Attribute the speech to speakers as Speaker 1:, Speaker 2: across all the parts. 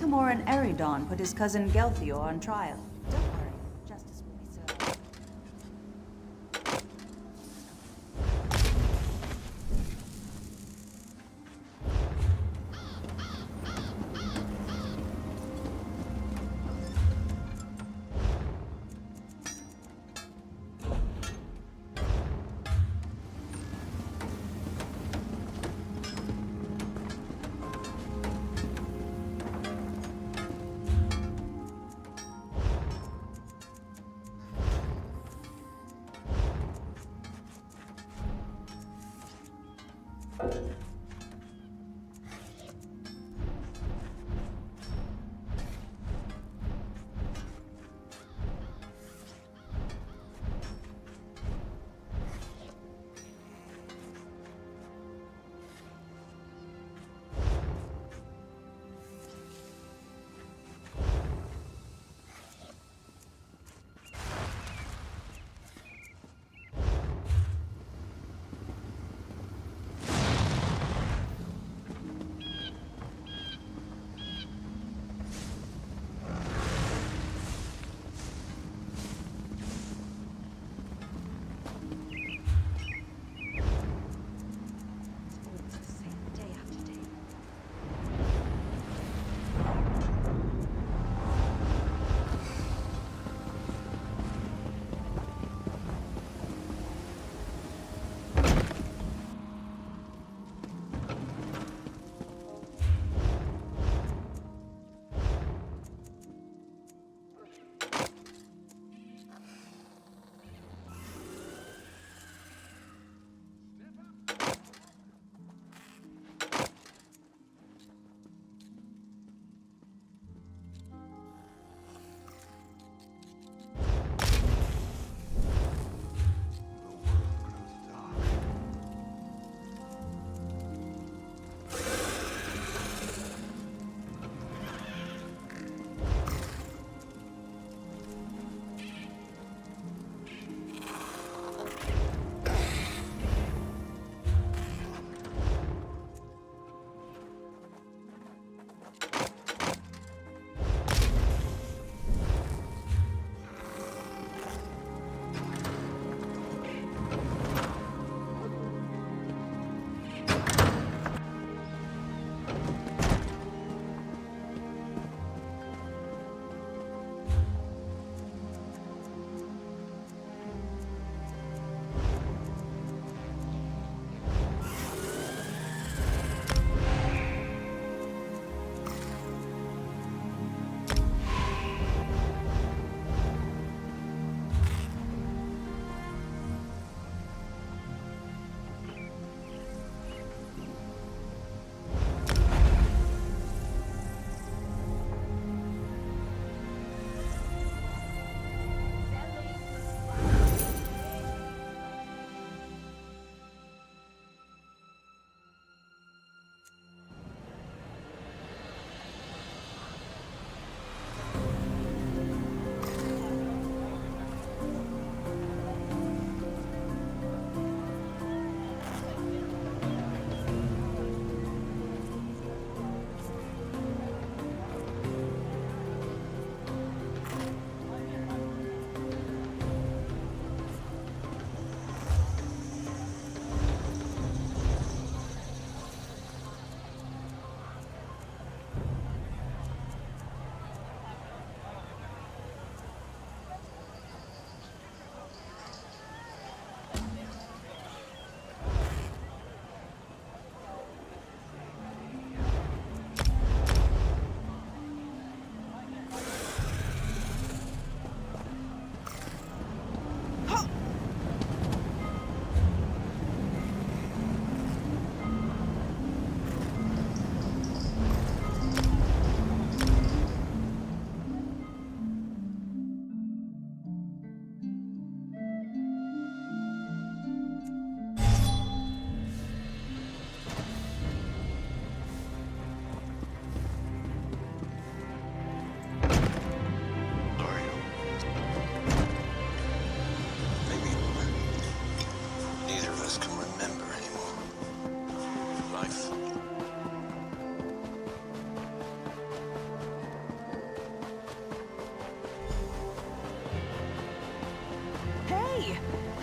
Speaker 1: Camoran Eridon put his cousin Gelthior on trial. Don't worry, justice will be served.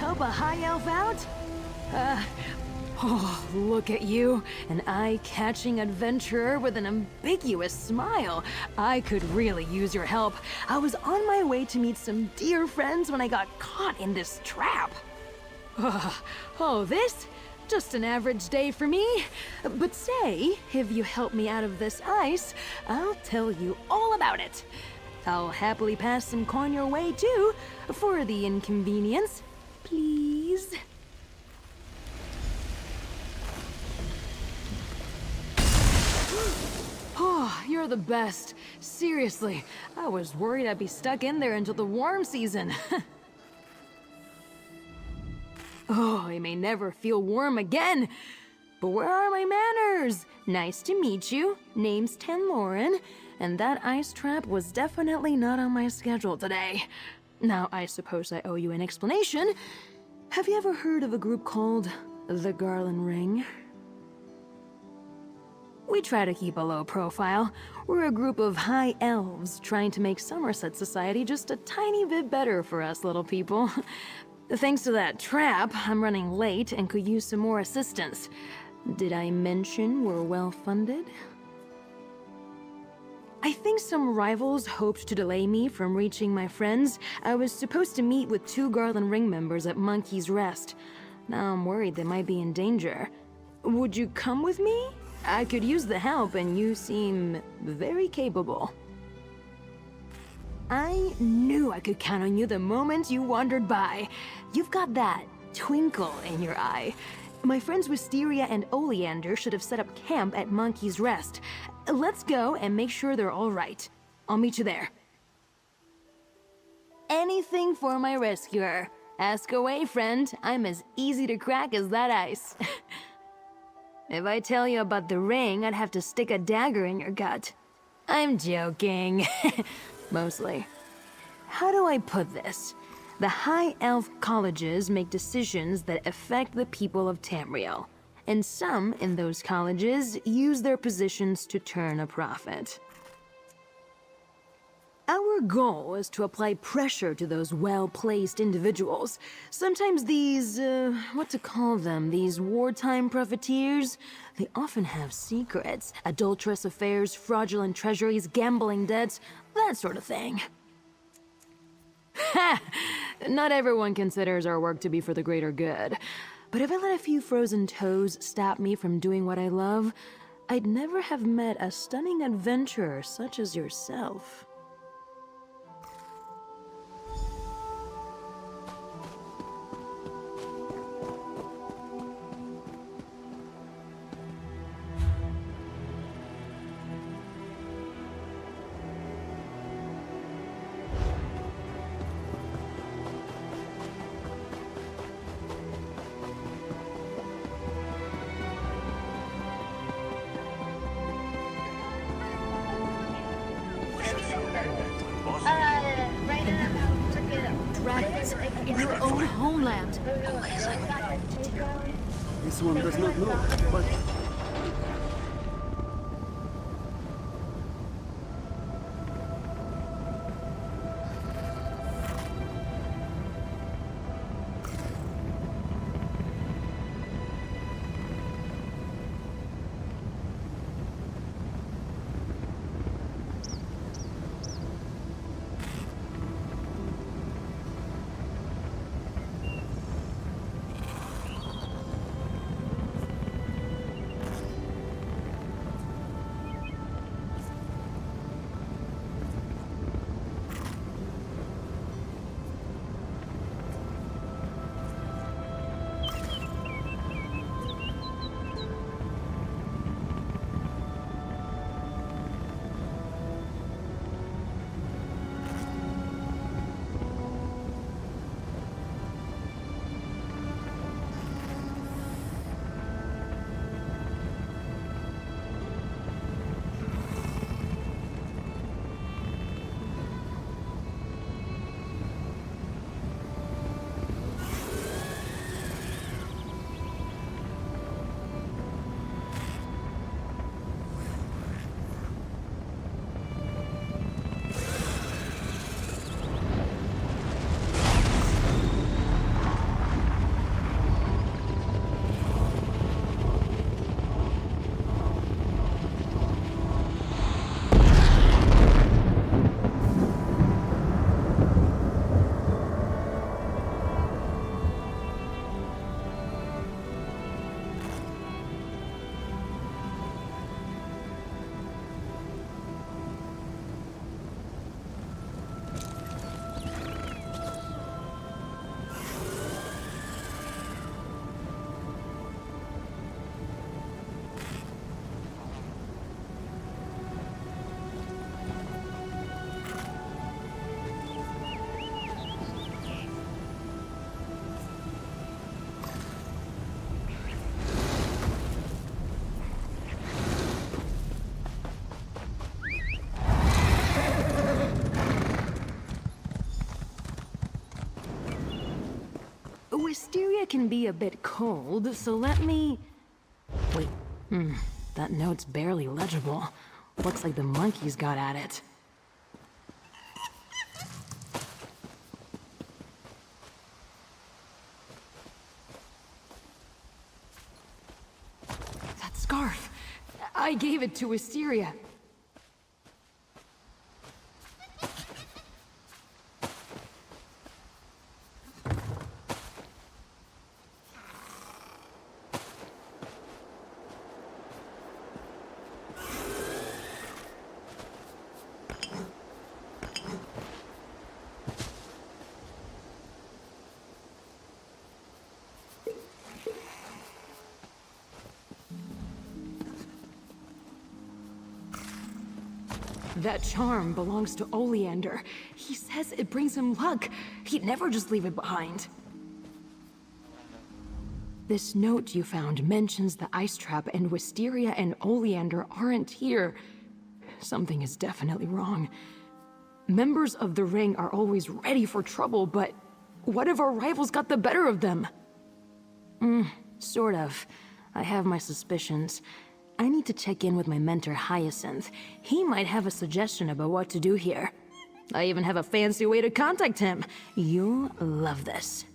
Speaker 2: help a high elf out? Oh, look at you, an eye-catching adventurer with an ambiguous smile. I could really use your help. I was on my way to meet some dear friends when I got caught in this trap. Oh, this? Just an average day for me. But say, if you help me out of this ice, I'll tell you all about it. I'll happily pass some coin your way, too, for the inconvenience. Please? Oh, you're the best. Seriously, I was worried I'd be stuck in there until the warm season. Oh, I may never feel warm again. But where are my manners? Nice to meet you. Name's Tenloren, and that ice trap was definitely not on my schedule today. Now, I suppose I owe you an explanation. Have you ever heard of a group called the Garland Ring? We try to keep a low profile. We're a group of high elves trying to make Somerset society just a tiny bit better for us little people. Thanks to that trap, I'm running late and could use some more assistance. Did I mention we're well funded? I think some rivals hoped to delay me from reaching my friends. I was supposed to meet with 2 Garland Ring members at Monkey's Rest. Now I'm worried they might be in danger. Would you come with me? I could use the help, and you seem very capable. I knew I could count on you the moment you wandered by. You've got that twinkle in your eye. My friends Wisteria and Oleander should have set up camp at Monkey's Rest. Let's go and make sure they're all right. I'll meet you there. Anything for my rescuer. Ask away, friend. I'm as easy to crack as that ice. If I tell you about the ring, I'd have to stick a dagger in your gut. I'm joking. Mostly. How do I put this? The High Elf colleges make decisions that affect the people of Tamriel, and some in those colleges use their positions to turn a profit. Our goal is to apply pressure to those well-placed individuals. Sometimes these, what to call them, these wartime profiteers, they often have secrets, adulterous affairs, fraudulent treasuries, gambling debts, that sort of thing. Ha! Not everyone considers our work to be for the greater good. But if I let a few frozen toes stop me from doing what I love, I'd never have met a stunning adventurer such as yourself. Dragons in your own homeland.
Speaker 3: This one does not know, but...
Speaker 2: can be a bit cold, so let me... Wait, that note's barely legible. Looks like the monkeys got at it. That scarf! I gave it to Wisteria. That charm belongs to Oleander. He says it brings him luck. He'd never just leave it behind. This note you found mentions the ice trap, and Wisteria and Oleander aren't here. Something is definitely wrong. Members of the Ring are always ready for trouble, but what if our rivals got the better of them? Sort of. I have my suspicions. I need to check in with my mentor, Hyacinth. He might have a suggestion about what to do here. I even have a fancy way to contact him. You'll love this.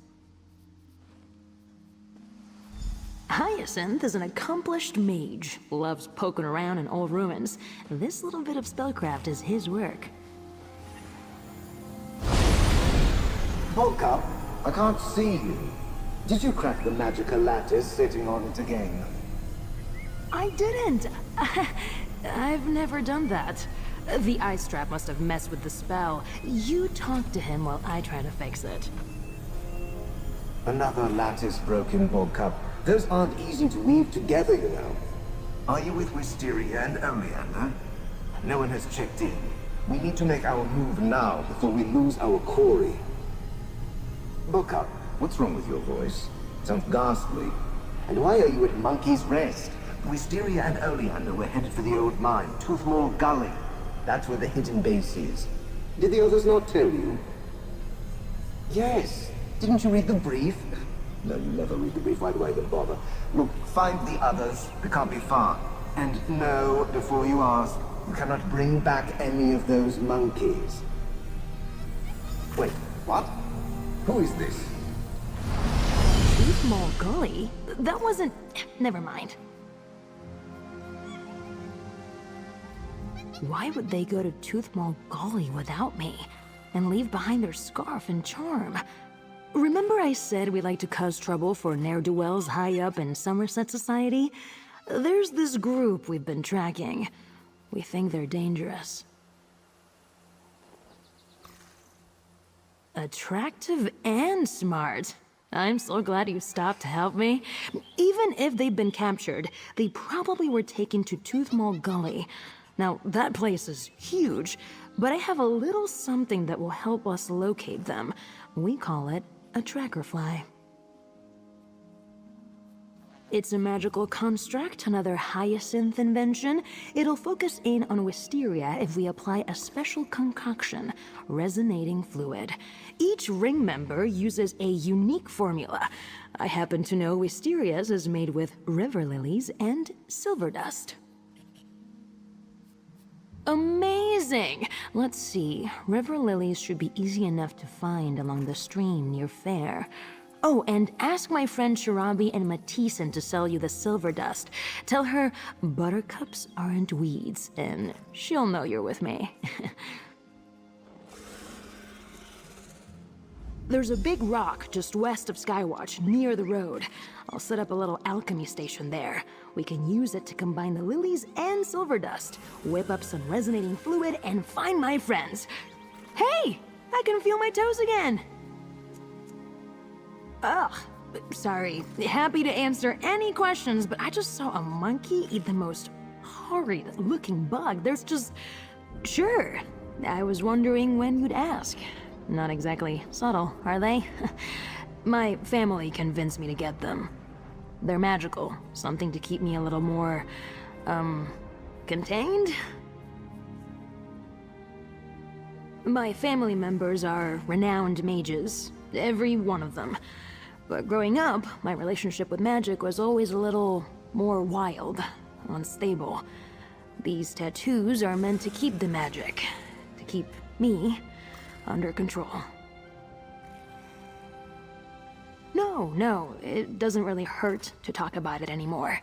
Speaker 2: Hyacinth is an accomplished mage, loves poking around in old ruins. This little bit of spellcraft is his work.
Speaker 4: Bulk up. I can't see you. Did you crack the magical lattice sitting on it again?
Speaker 2: I didn't. I've never done that. The ice trap must have messed with the spell. You talk to him while I try to fix it.
Speaker 4: Another lattice broken, Bulk up. Those aren't easy to weave together, you know. Are you with Wisteria and Oleander? No one has checked in. We need to make our move now before we lose our quarry. Bulk up. What's wrong with your voice? Sounds ghastly. And why are you at Monkey's Rest? Wisteria and Oleander were headed for the old mine, Toothmore Gully. That's where the hidden base is. Did the others not tell you? Yes. Didn't you read the brief? No, you never read the brief. Why do I even bother? Look, find the others. They can't be far. And know, before you ask, you cannot bring back any of those monkeys. Wait, what? Who is this?
Speaker 2: Toothmore Gully? That wasn't... Never mind. Why would they go to Toothmore Gully without me? And leave behind their scarf and charm? Remember I said we like to cause trouble for ne'er-do-wells high up in Somerset Society? There's this group we've been tracking. We think they're dangerous. Attractive and smart. I'm so glad you stopped to help me. Even if they've been captured, they probably were taken to Toothmore Gully. Now, that place is huge, but I have a little something that will help us locate them. We call it a tracker fly. It's a magical construct, another Hyacinth invention. It'll focus in on Wisteria if we apply a special concoction, resonating fluid. Each ring member uses a unique formula. I happen to know Wisteria's is made with river lilies and silver dust. Amazing! Let's see. River lilies should be easy enough to find along the stream near Fair. Oh, and ask my friend Shirabi and Matissan to sell you the silver dust. Tell her buttercups aren't weeds, and she'll know you're with me. There's a big rock just west of Skywatch, near the road. I'll set up a little alchemy station there. We can use it to combine the lilies and silver dust, whip up some resonating fluid, and find my friends. Hey! I can feel my toes again! Ugh, sorry. Happy to answer any questions, but I just saw a monkey eat the most horrid-looking bug. There's just... Sure. I was wondering when you'd ask. Not exactly subtle, are they? My family convinced me to get them. They're magical. Something to keep me a little more... contained? My family members are renowned mages. Every one of them. But growing up, my relationship with magic was always a little more wild, unstable. These tattoos are meant to keep the magic, to keep me under control. No, it doesn't really hurt to talk about it anymore.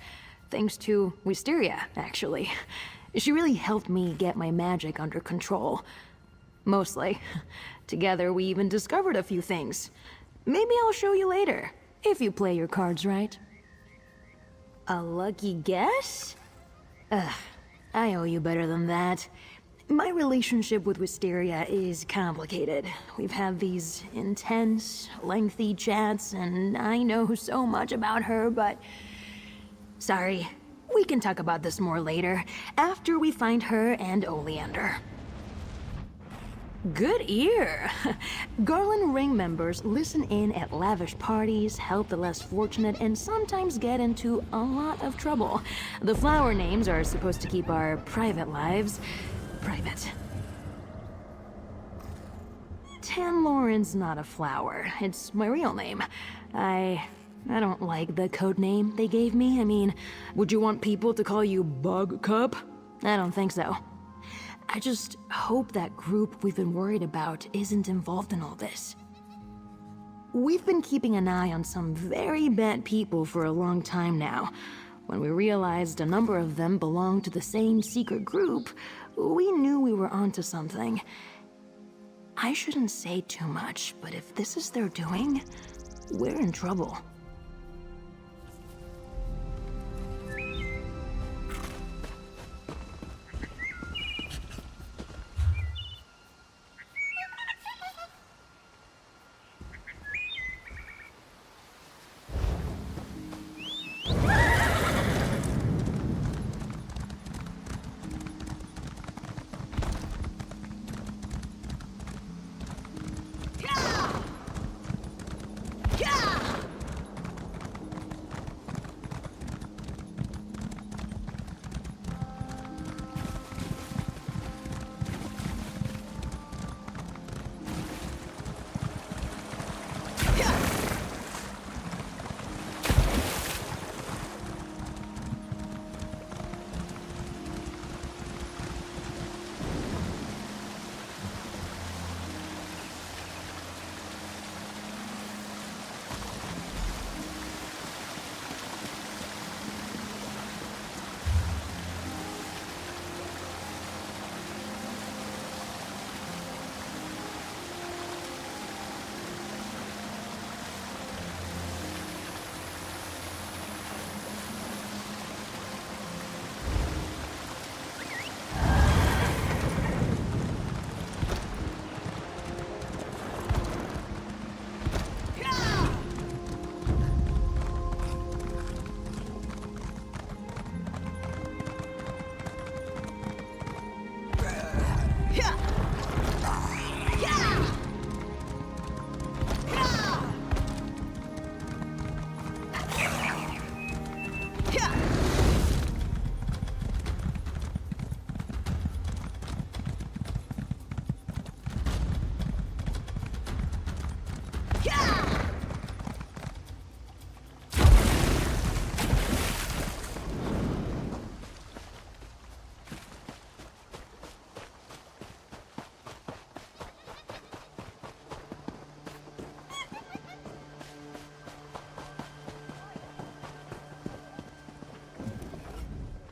Speaker 2: Thanks to Wisteria, actually. She really helped me get my magic under control. Mostly. Together, we even discovered a few things. Maybe I'll show you later, if you play your cards right. A lucky guess? Ugh, I owe you better than that. My relationship with Wisteria is complicated. We've had these intense, lengthy chats, and I know so much about her, but... Sorry, we can talk about this more later, after we find her and Oleander. Good ear! Garland Ring members listen in at lavish parties, help the less fortunate, and sometimes get into a lot of trouble. The flower names are supposed to keep our private lives private. Tanloran's not a flower. It's my real name. I don't like the code name they gave me. I mean, would you want people to call you Bugcup? I don't think so. I just hope that group we've been worried about isn't involved in all this. We've been keeping an eye on some very bad people for a long time now. When we realized a number of them belonged to the same secret group, we knew we were onto something. I shouldn't say too much, but if this is their doing, we're in trouble.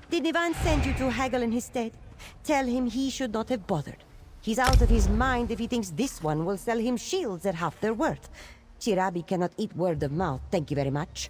Speaker 5: Did Ivan send you to haggle in his stead? Tell him he should not have bothered. He's out of his mind if he thinks this one will sell him shields at half their worth. Chirabi cannot eat word of mouth, thank you very much.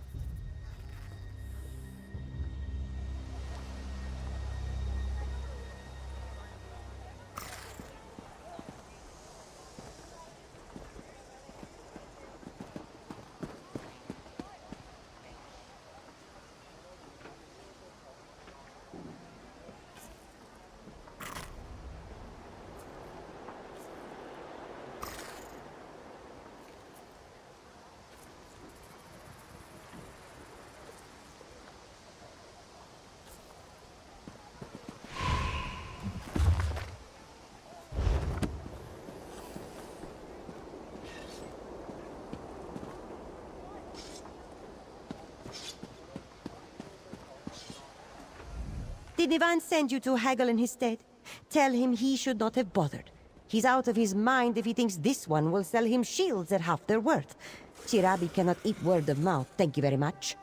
Speaker 5: Did Ivan send you to haggle in his stead? Tell him he should not have bothered. He's out of his mind if he thinks this one will sell him shields at half their worth. Chirabi cannot eat word of mouth, thank you very much.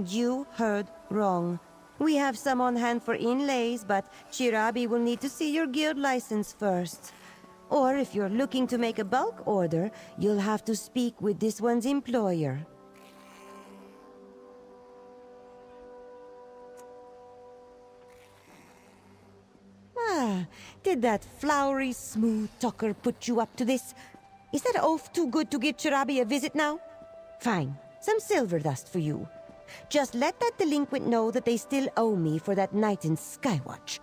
Speaker 5: You heard wrong. We have some on hand for inlays, but Chirabi will need to see your guild license first. Or if you're looking to make a bulk order, you'll have to speak with this one's employer. Ah, did that flowery, smooth talker put you up to this? Is that oaf too good to give Chirabi a visit now? Fine, some silver dust for you. Just let that delinquent know that they still owe me for that night in Skywatch.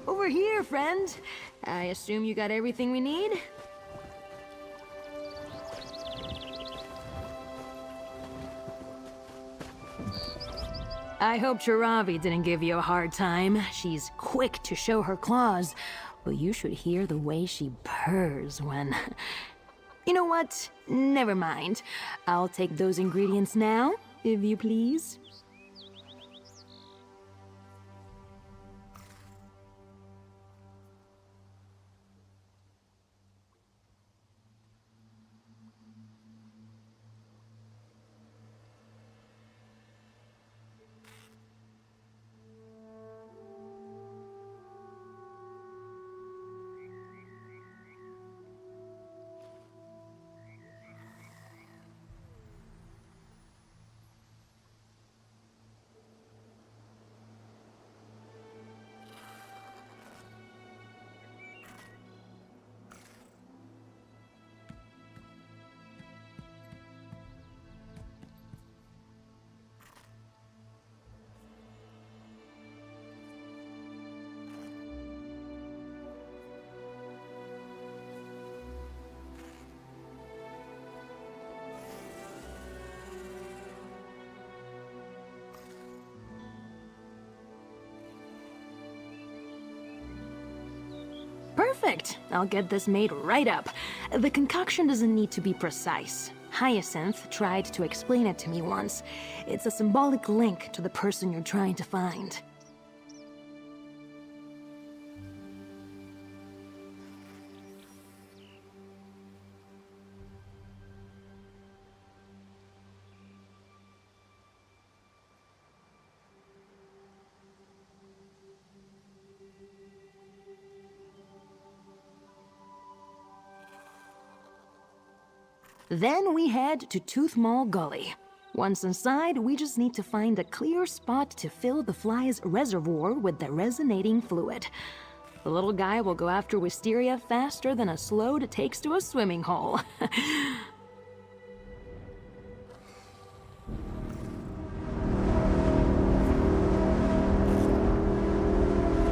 Speaker 2: Over here, friend. I assume you got everything we need? I hope Chirabi didn't give you a hard time. She's quick to show her claws. But you should hear the way she purrs when... You know what? Never mind. I'll take those ingredients now, if you please. Perfect! I'll get this made right up. The concoction doesn't need to be precise. Hyacinth tried to explain it to me once. It's a symbolic link to the person you're trying to find. Then we head to Toothmaw Gully. Once inside, we just need to find a clear spot to fill the fly's reservoir with the resonating fluid. The little guy will go after Wisteria faster than a Slode takes to a swimming hole.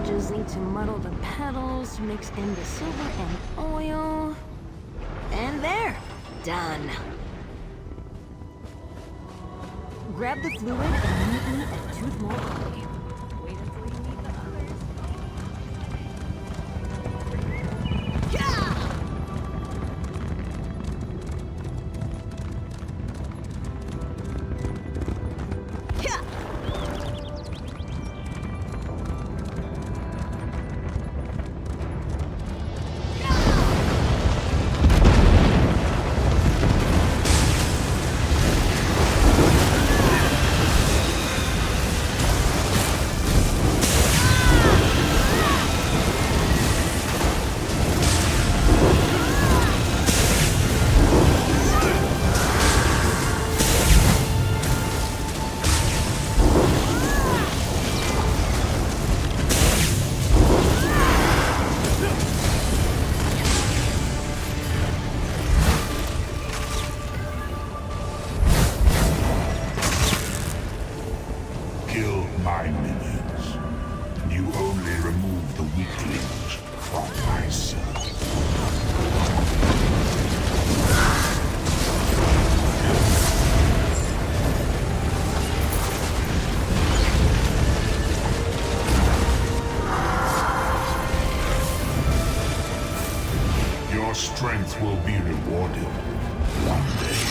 Speaker 2: Just need to muddle the petals, mix in the silver and oil. And there! Done. Grab the fluid and meet me at Toothmaw Gully. Wait until you meet the others. Yeah! Yeah!
Speaker 6: Your strength will be rewarded one day.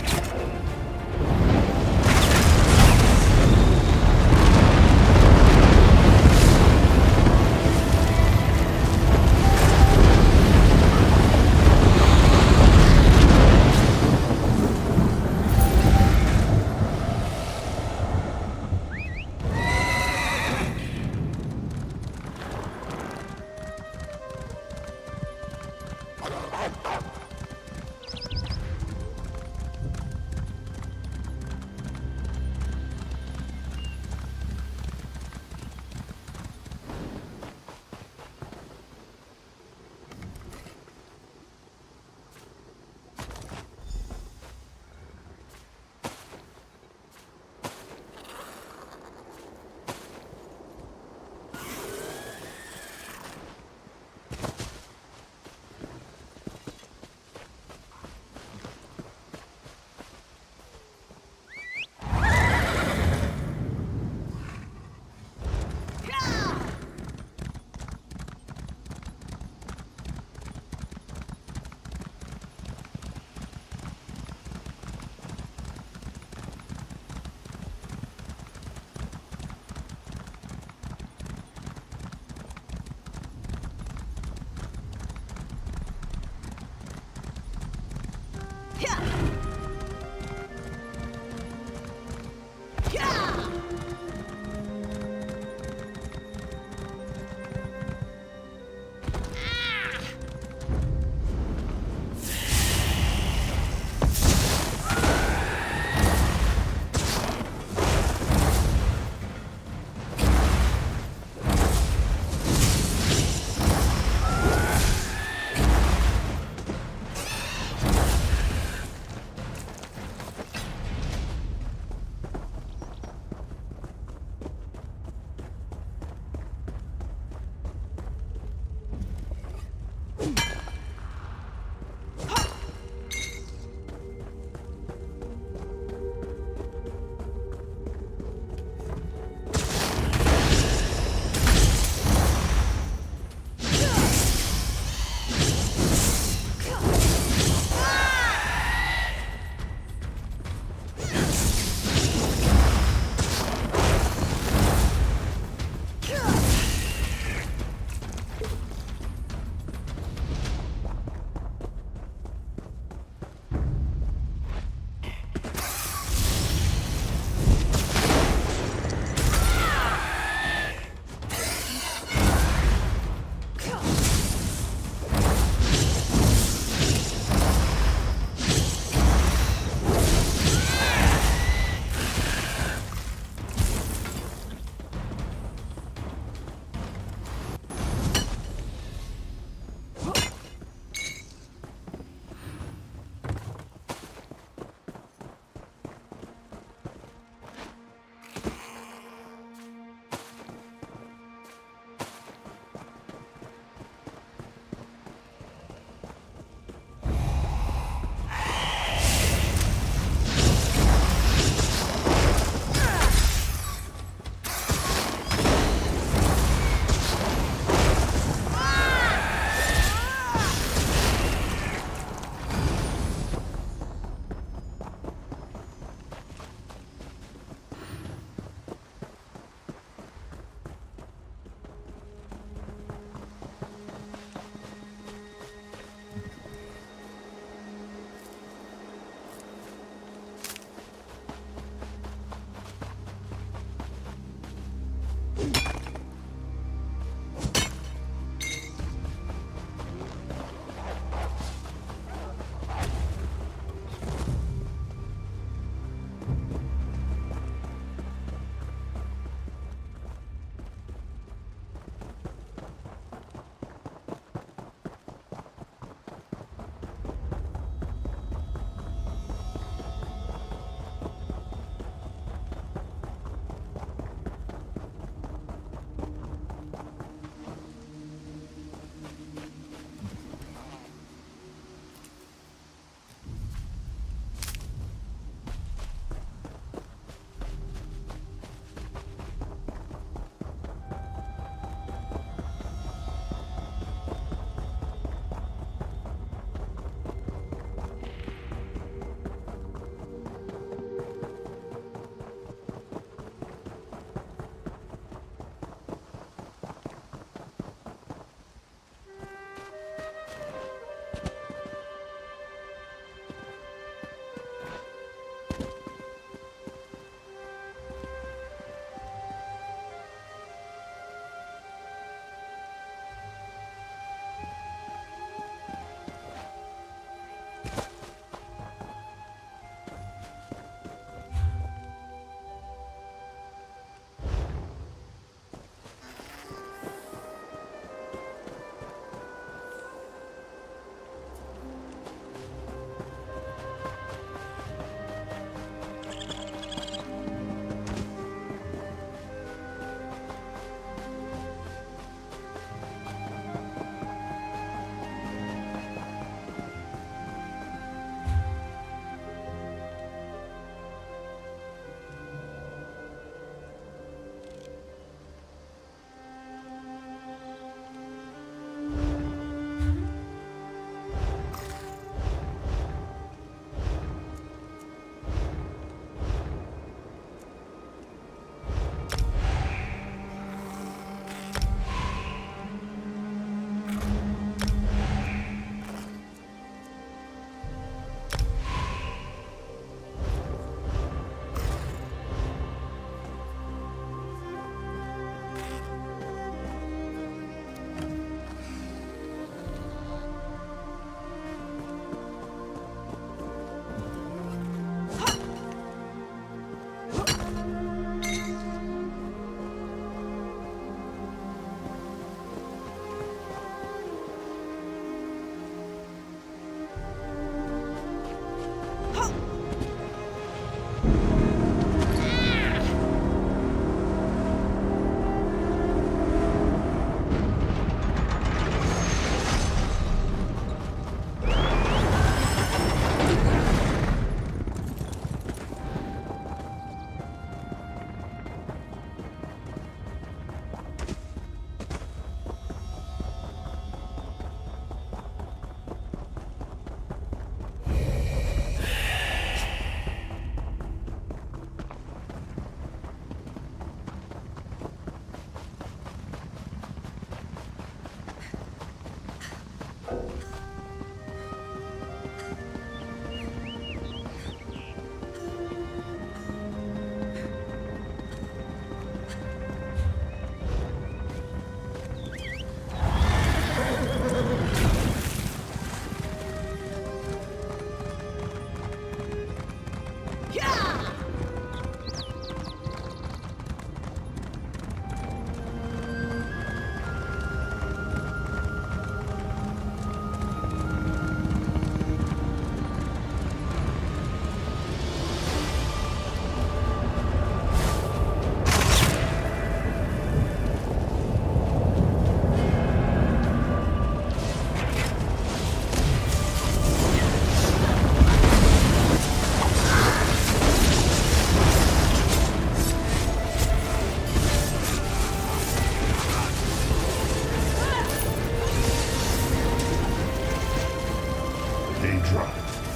Speaker 6: Hydra,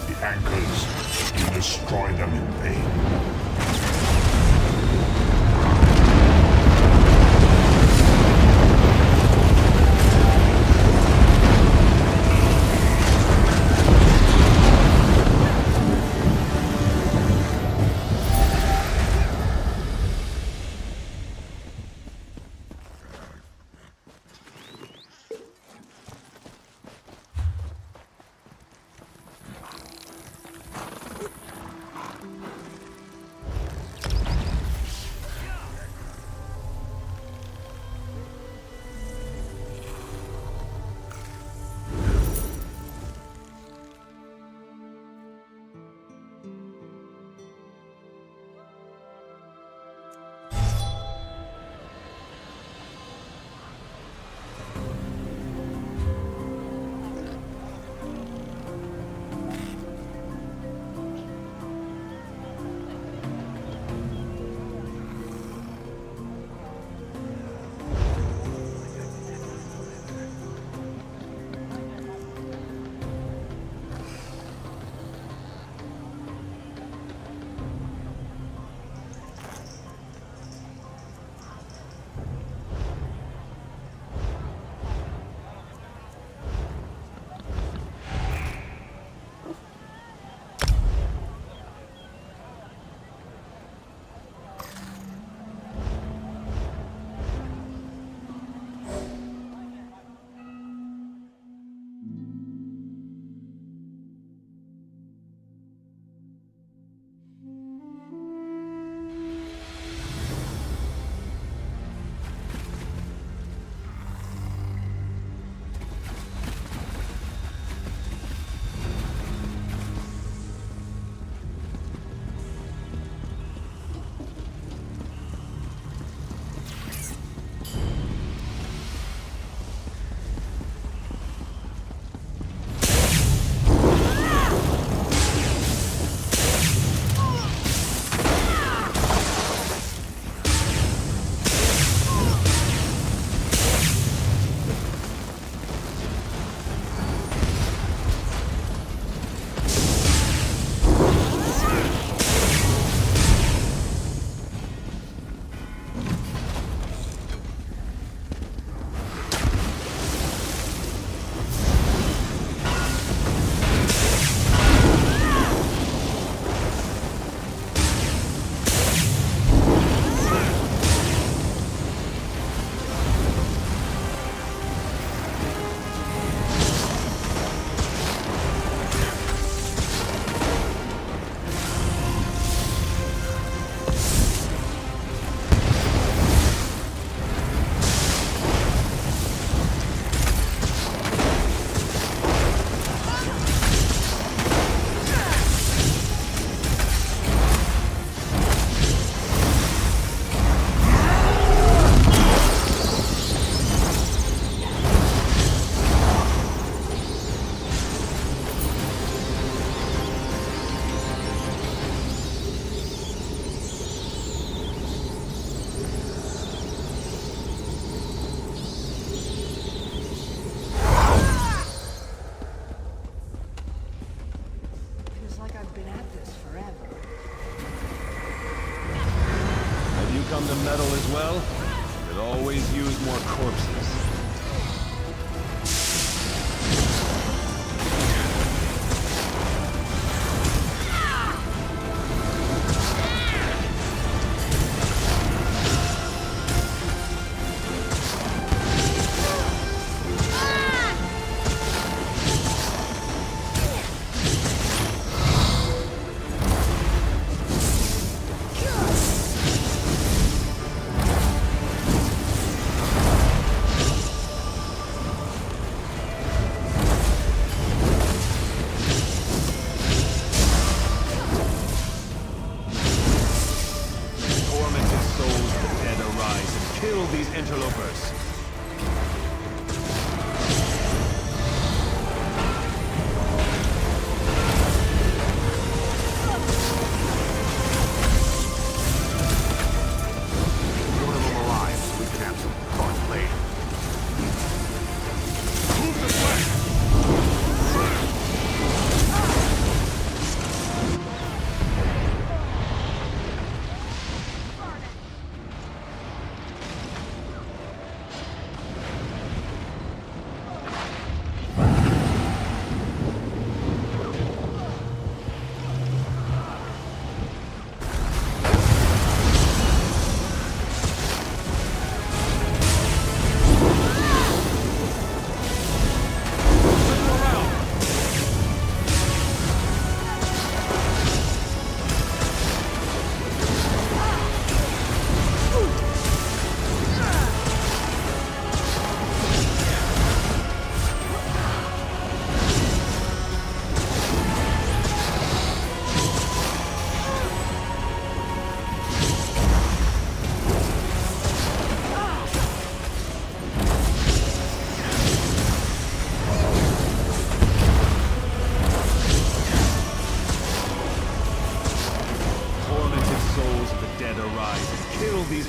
Speaker 6: the anchors, you destroy them in vain.
Speaker 7: come to metal as well? Could always use more corpses.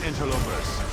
Speaker 7: interlopers.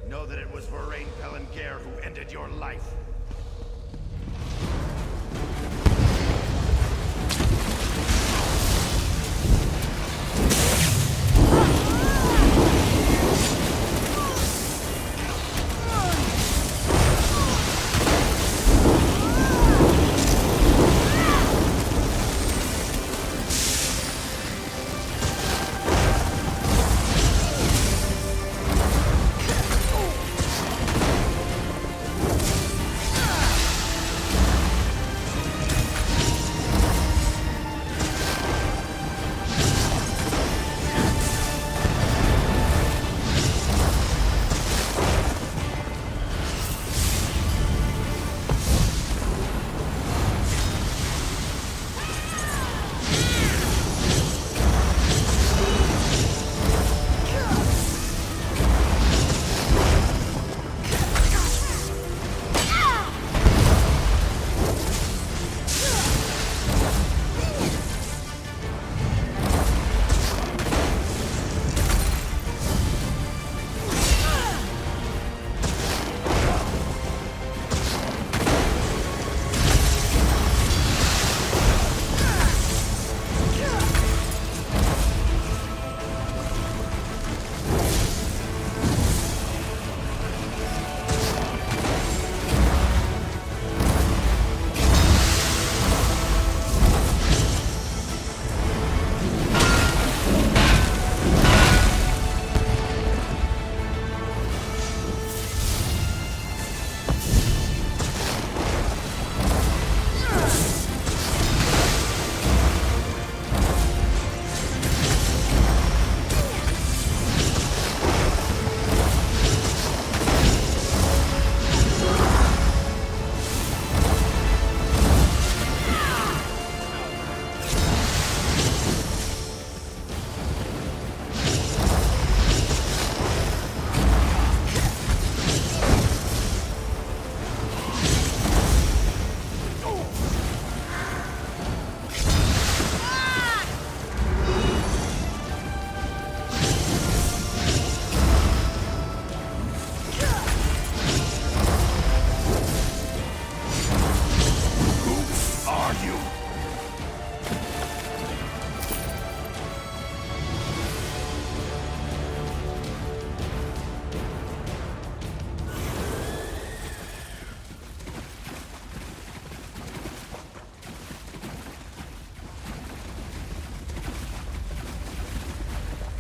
Speaker 8: Know that it was Varain Pelangair who ended your life.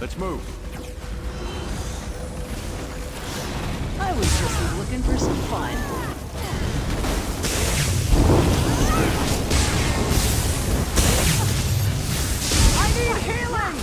Speaker 7: Let's move.
Speaker 2: I was just looking for some fun. I need healing!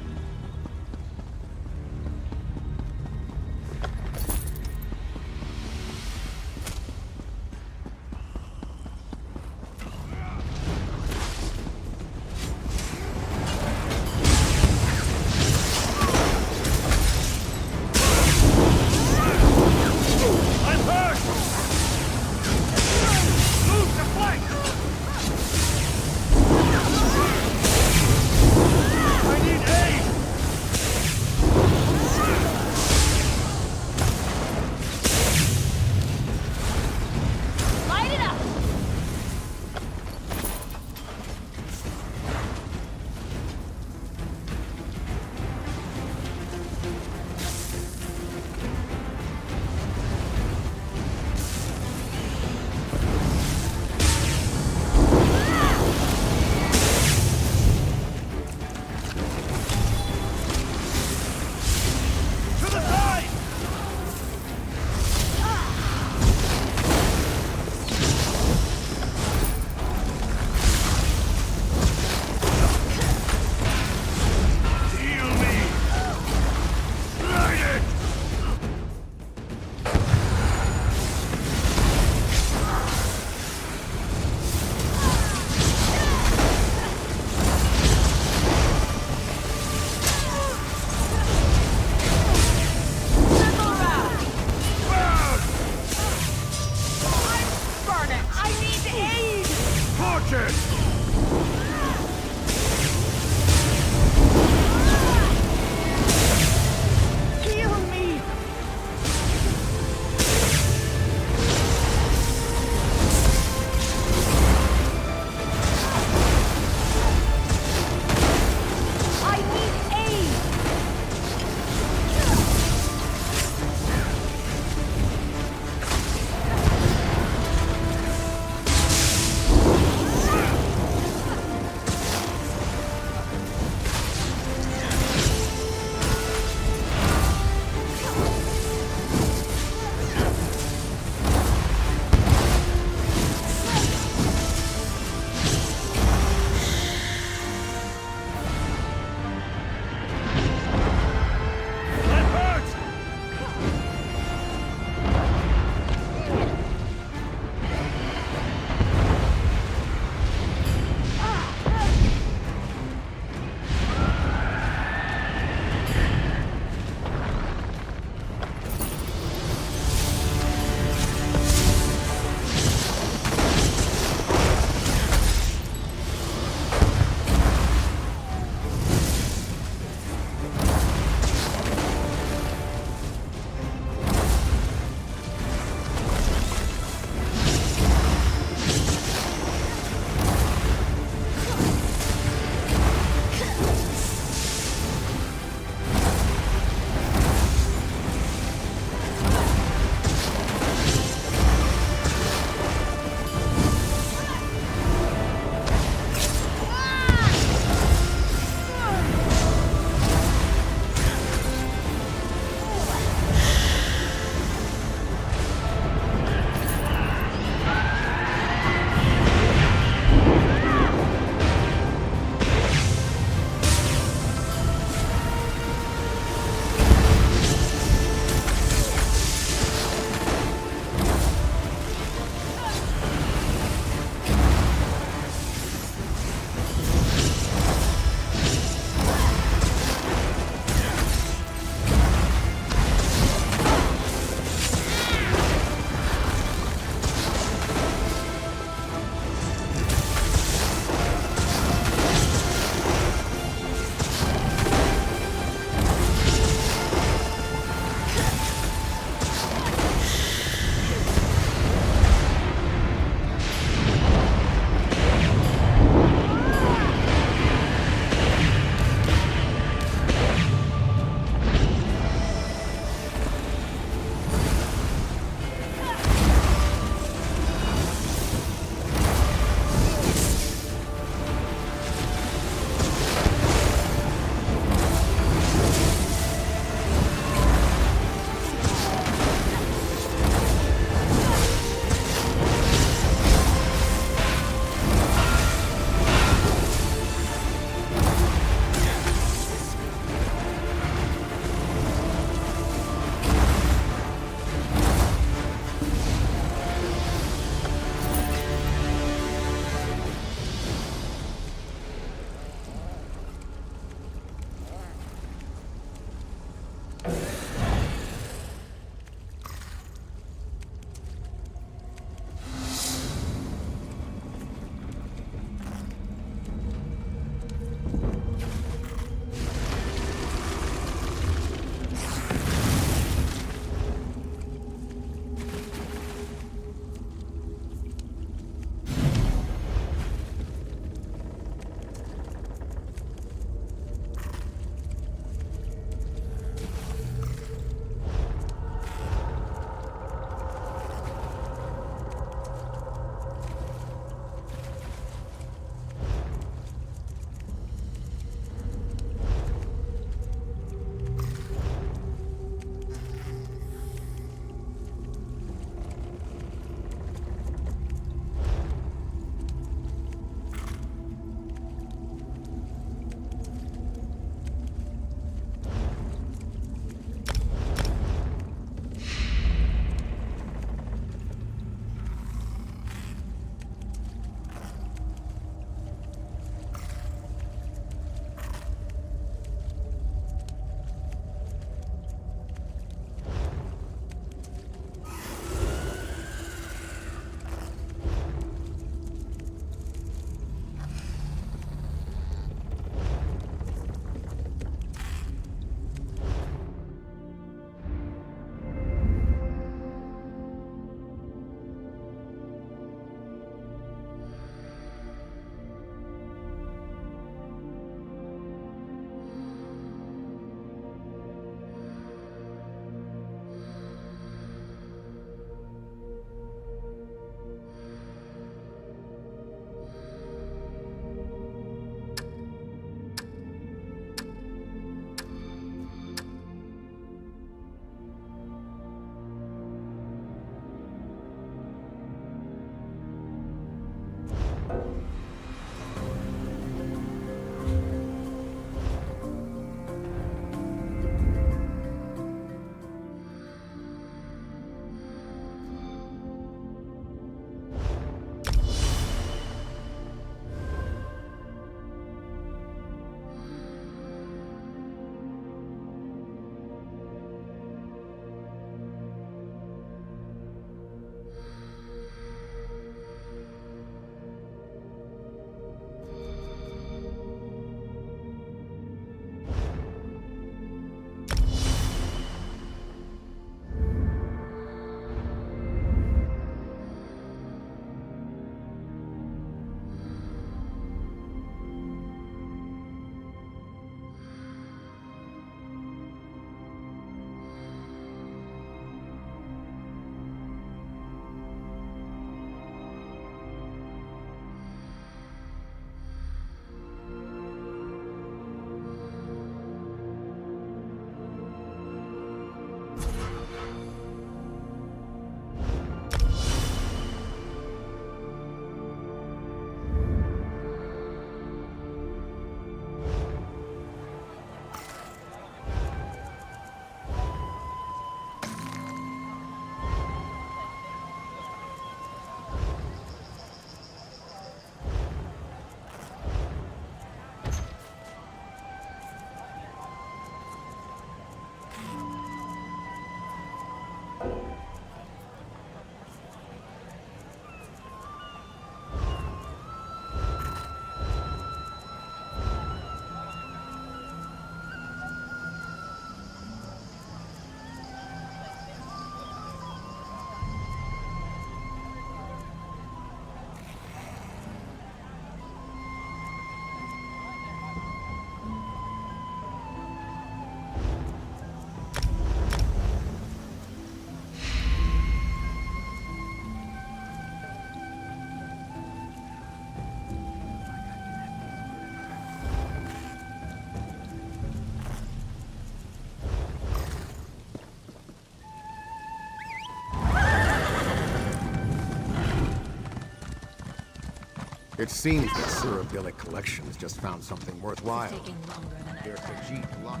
Speaker 9: It seems that Cyrodiilic Collections just found something worthwhile.
Speaker 2: Taking longer than I
Speaker 9: Their Khajiit lock.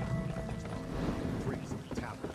Speaker 9: Freeze the tablet.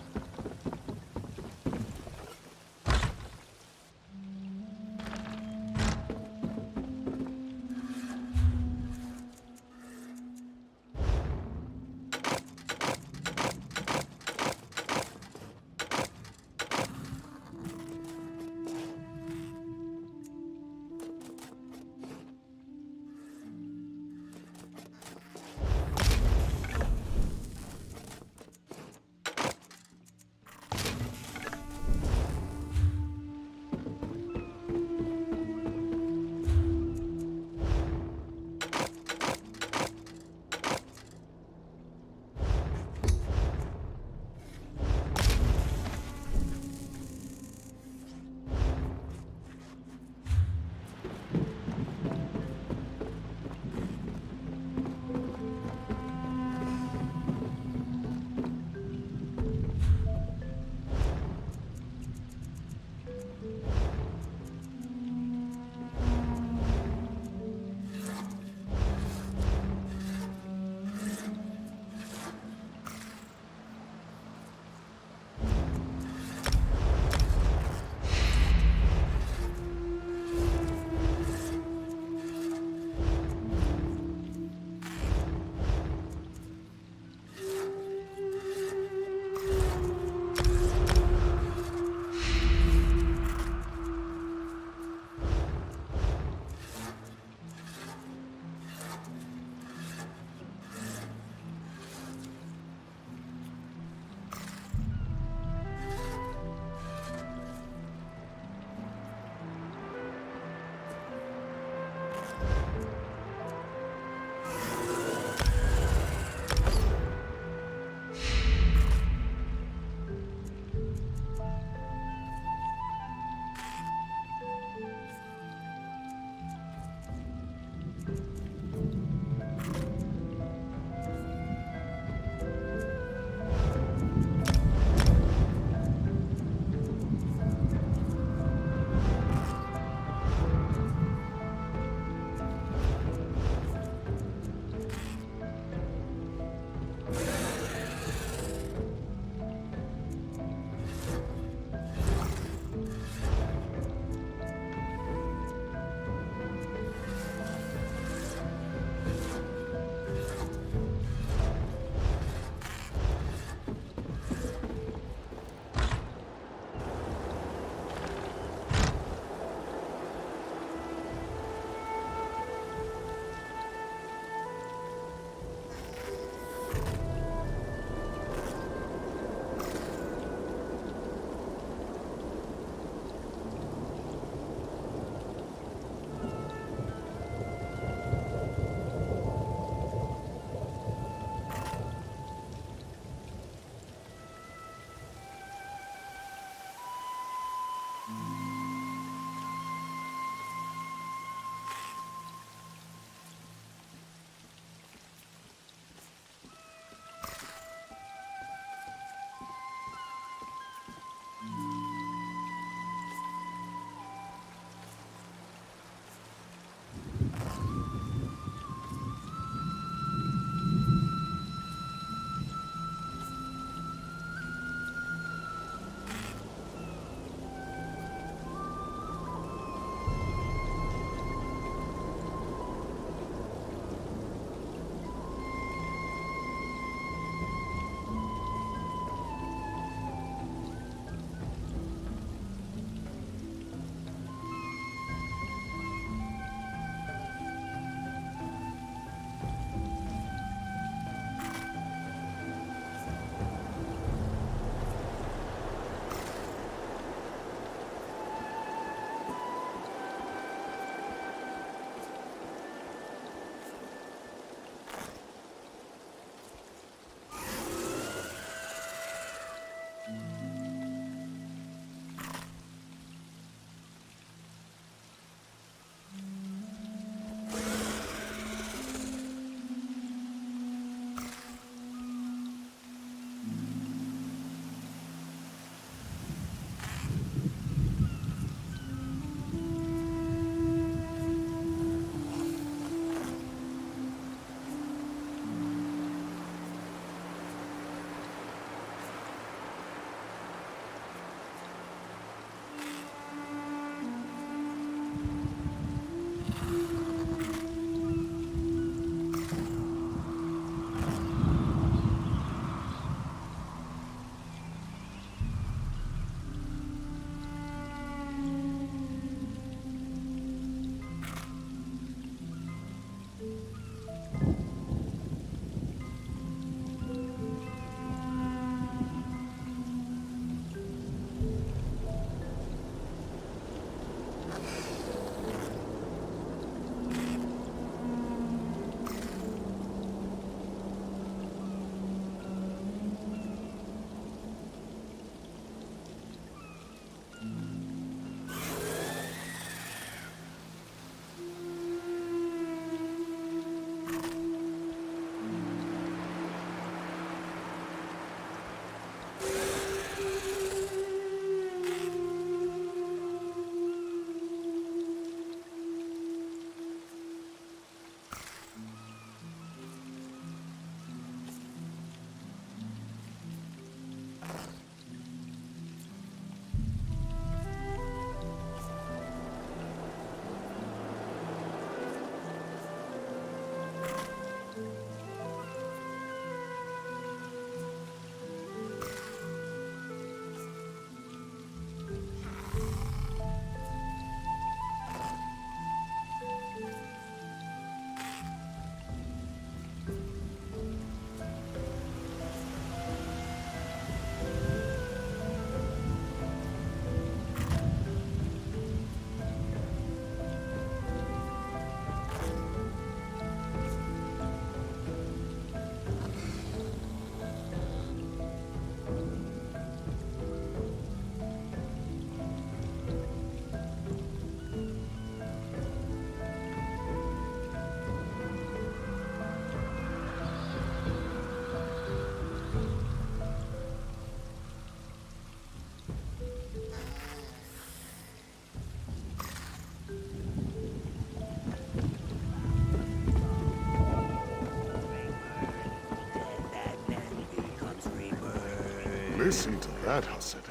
Speaker 6: Listen to that, Hassid.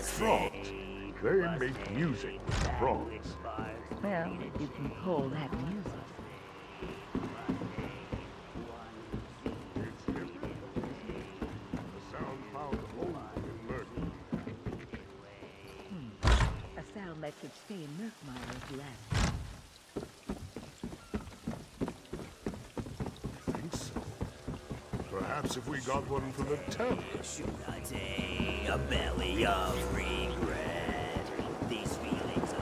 Speaker 6: Frogs. They make music with frogs.
Speaker 10: Well, you can call that music.
Speaker 6: It's him. The sound found only in Murder.
Speaker 10: A sound that could stay in Murkmire if you ask.
Speaker 6: I think so. Perhaps if we got one from the town.
Speaker 11: Should I take a belly of regret? These feelings of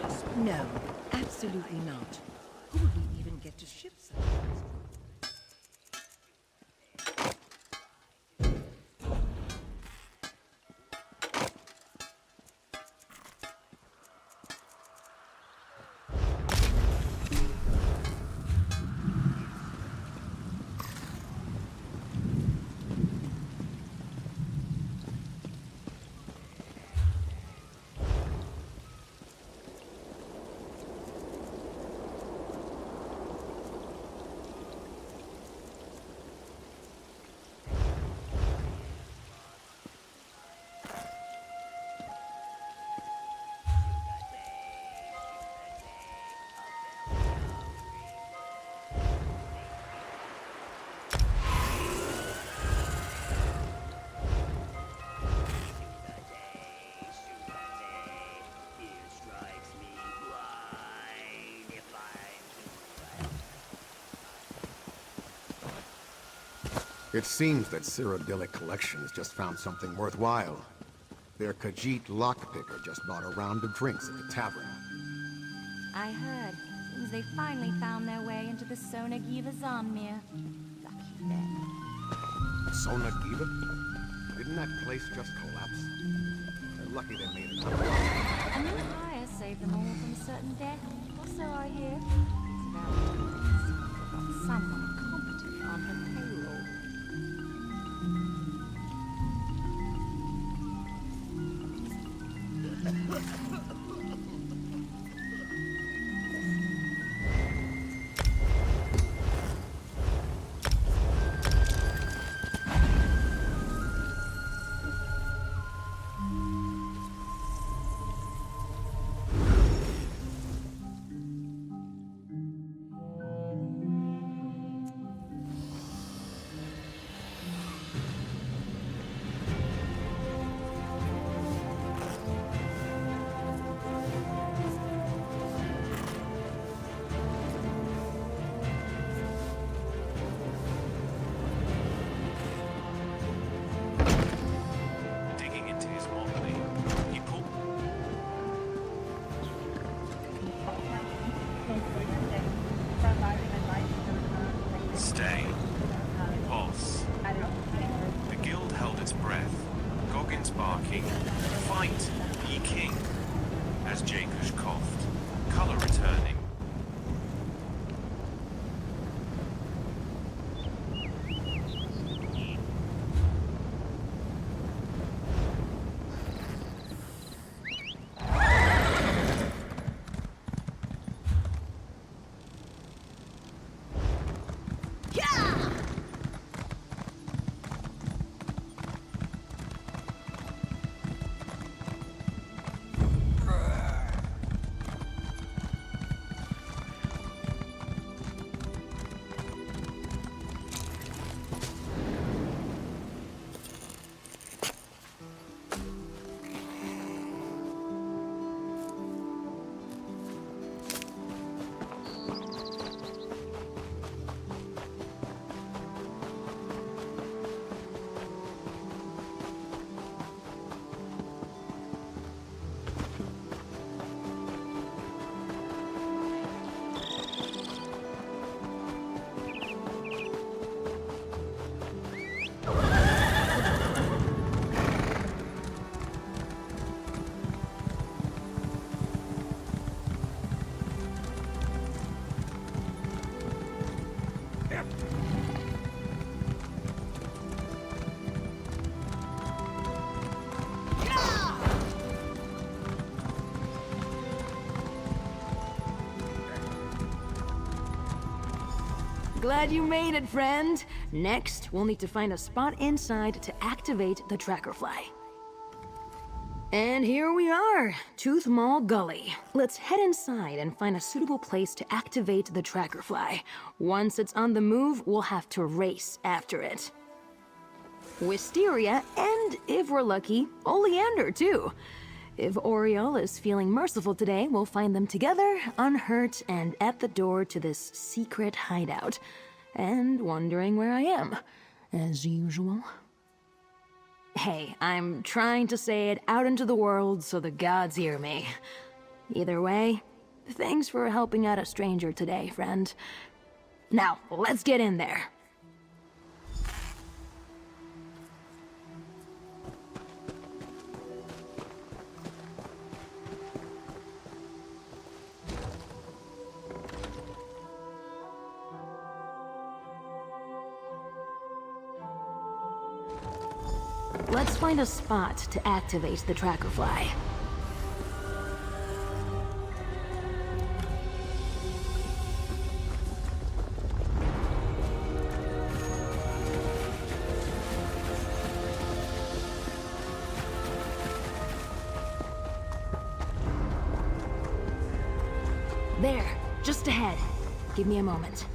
Speaker 11: despair.
Speaker 5: No, absolutely not. Who would we even get to ship sometimes?
Speaker 9: It seems that Cyrodiilic Collection has just found something worthwhile. Their Khajiit lockpicker just bought a round of drinks at the tavern.
Speaker 12: I heard. Seems they finally found their way into the Sonagiva Zanmir. Lucky them.
Speaker 9: Sonagiva? Didn't that place just collapse? They're lucky they made it.
Speaker 12: A new hire saved them all from certain death, or so I hear. It's about someone competent on her payroll.
Speaker 7: Stay. Pulse. The guild held its breath. Goggins barking. Fight, ye king. As Jakush coughed. Color returning.
Speaker 2: Glad you made it, friend. Next, we'll need to find a spot inside to activate the tracker fly. And here we are, Tooth Mall Gully. Let's head inside and find a suitable place to activate the tracker fly. Once it's on the move, we'll have to race after it. Wisteria, and if we're lucky, Oleander too. If Oriole is feeling merciful today, we'll find them together, unhurt, and at the door to this secret hideout. And wondering where I am, as usual. Hey, I'm trying to say it out into the world so the gods hear me. Either way, thanks for helping out a stranger today, friend. Now, let's get in there. Let's find a spot to activate the tracker fly. There, just ahead. Give me a moment.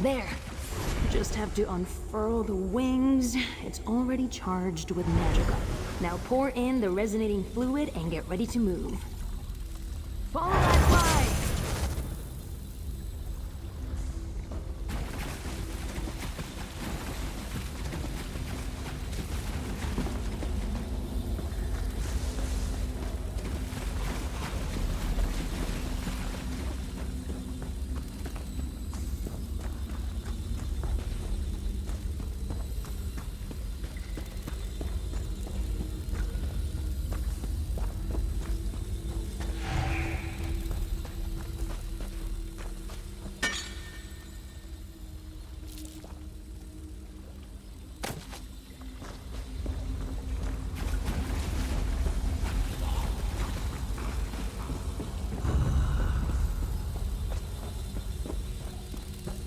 Speaker 2: There. Just have to unfurl the wings. It's already charged with magica. Now pour in the resonating fluid and get ready to move. Follow that fly!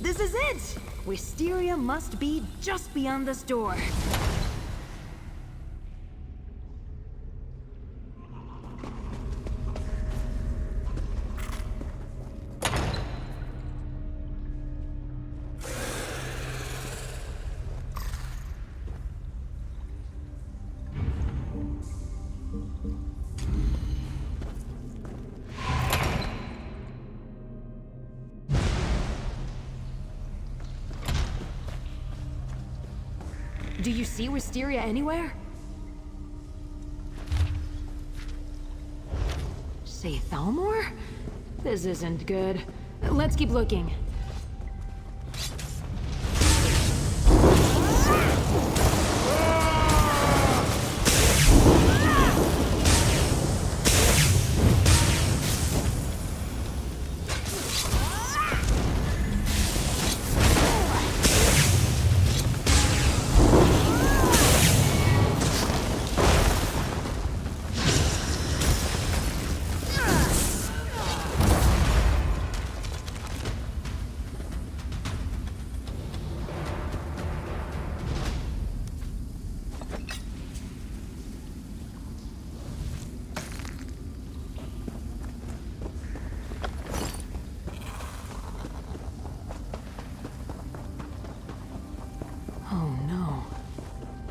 Speaker 2: This is it! Wisteria must be just beyond this door. Do you see Wisteria anywhere? Say Thalmor? This isn't good. Let's keep looking.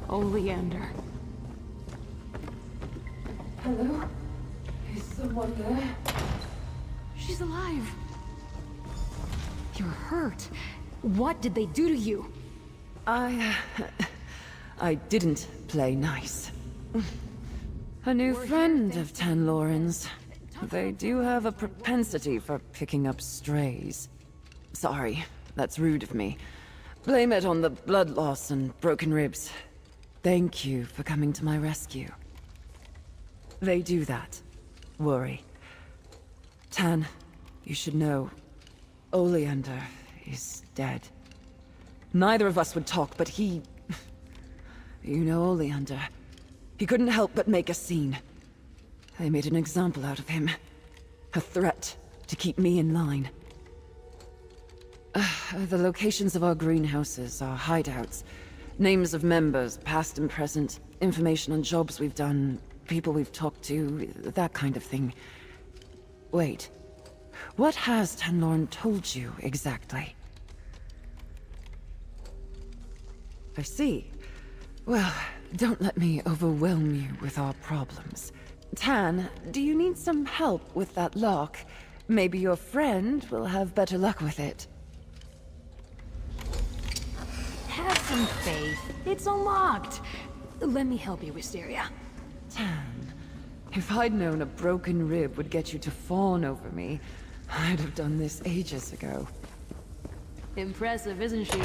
Speaker 2: Oleander. Hello? Is someone there? She's alive. You're hurt. What did they do to you?
Speaker 13: I didn't play nice. A new friend of Tanloran's. They do have a propensity for picking up strays. Sorry, that's rude of me. Blame it on the blood loss and broken ribs. Thank you for coming to my rescue. They do that. Worry. Tan, you should know, Oleander is dead. Neither of us would talk, but he... You know Oleander. He couldn't help but make a scene. They made an example out of him. A threat to keep me in line. The locations of our greenhouses, our hideouts, Names of members, past and present, information on jobs we've done, people we've talked to, that kind of thing. Wait. What has Tanlorn told you, exactly? I see. Well, don't let me overwhelm you with our problems. Tan, do you need some help with that lock? Maybe your friend will have better luck with it.
Speaker 2: Have some faith. It's unlocked. Let me help you, Wisteria.
Speaker 13: Tan, if I'd known a broken rib would get you to fawn over me, I'd have done this ages ago.
Speaker 2: Impressive, isn't she?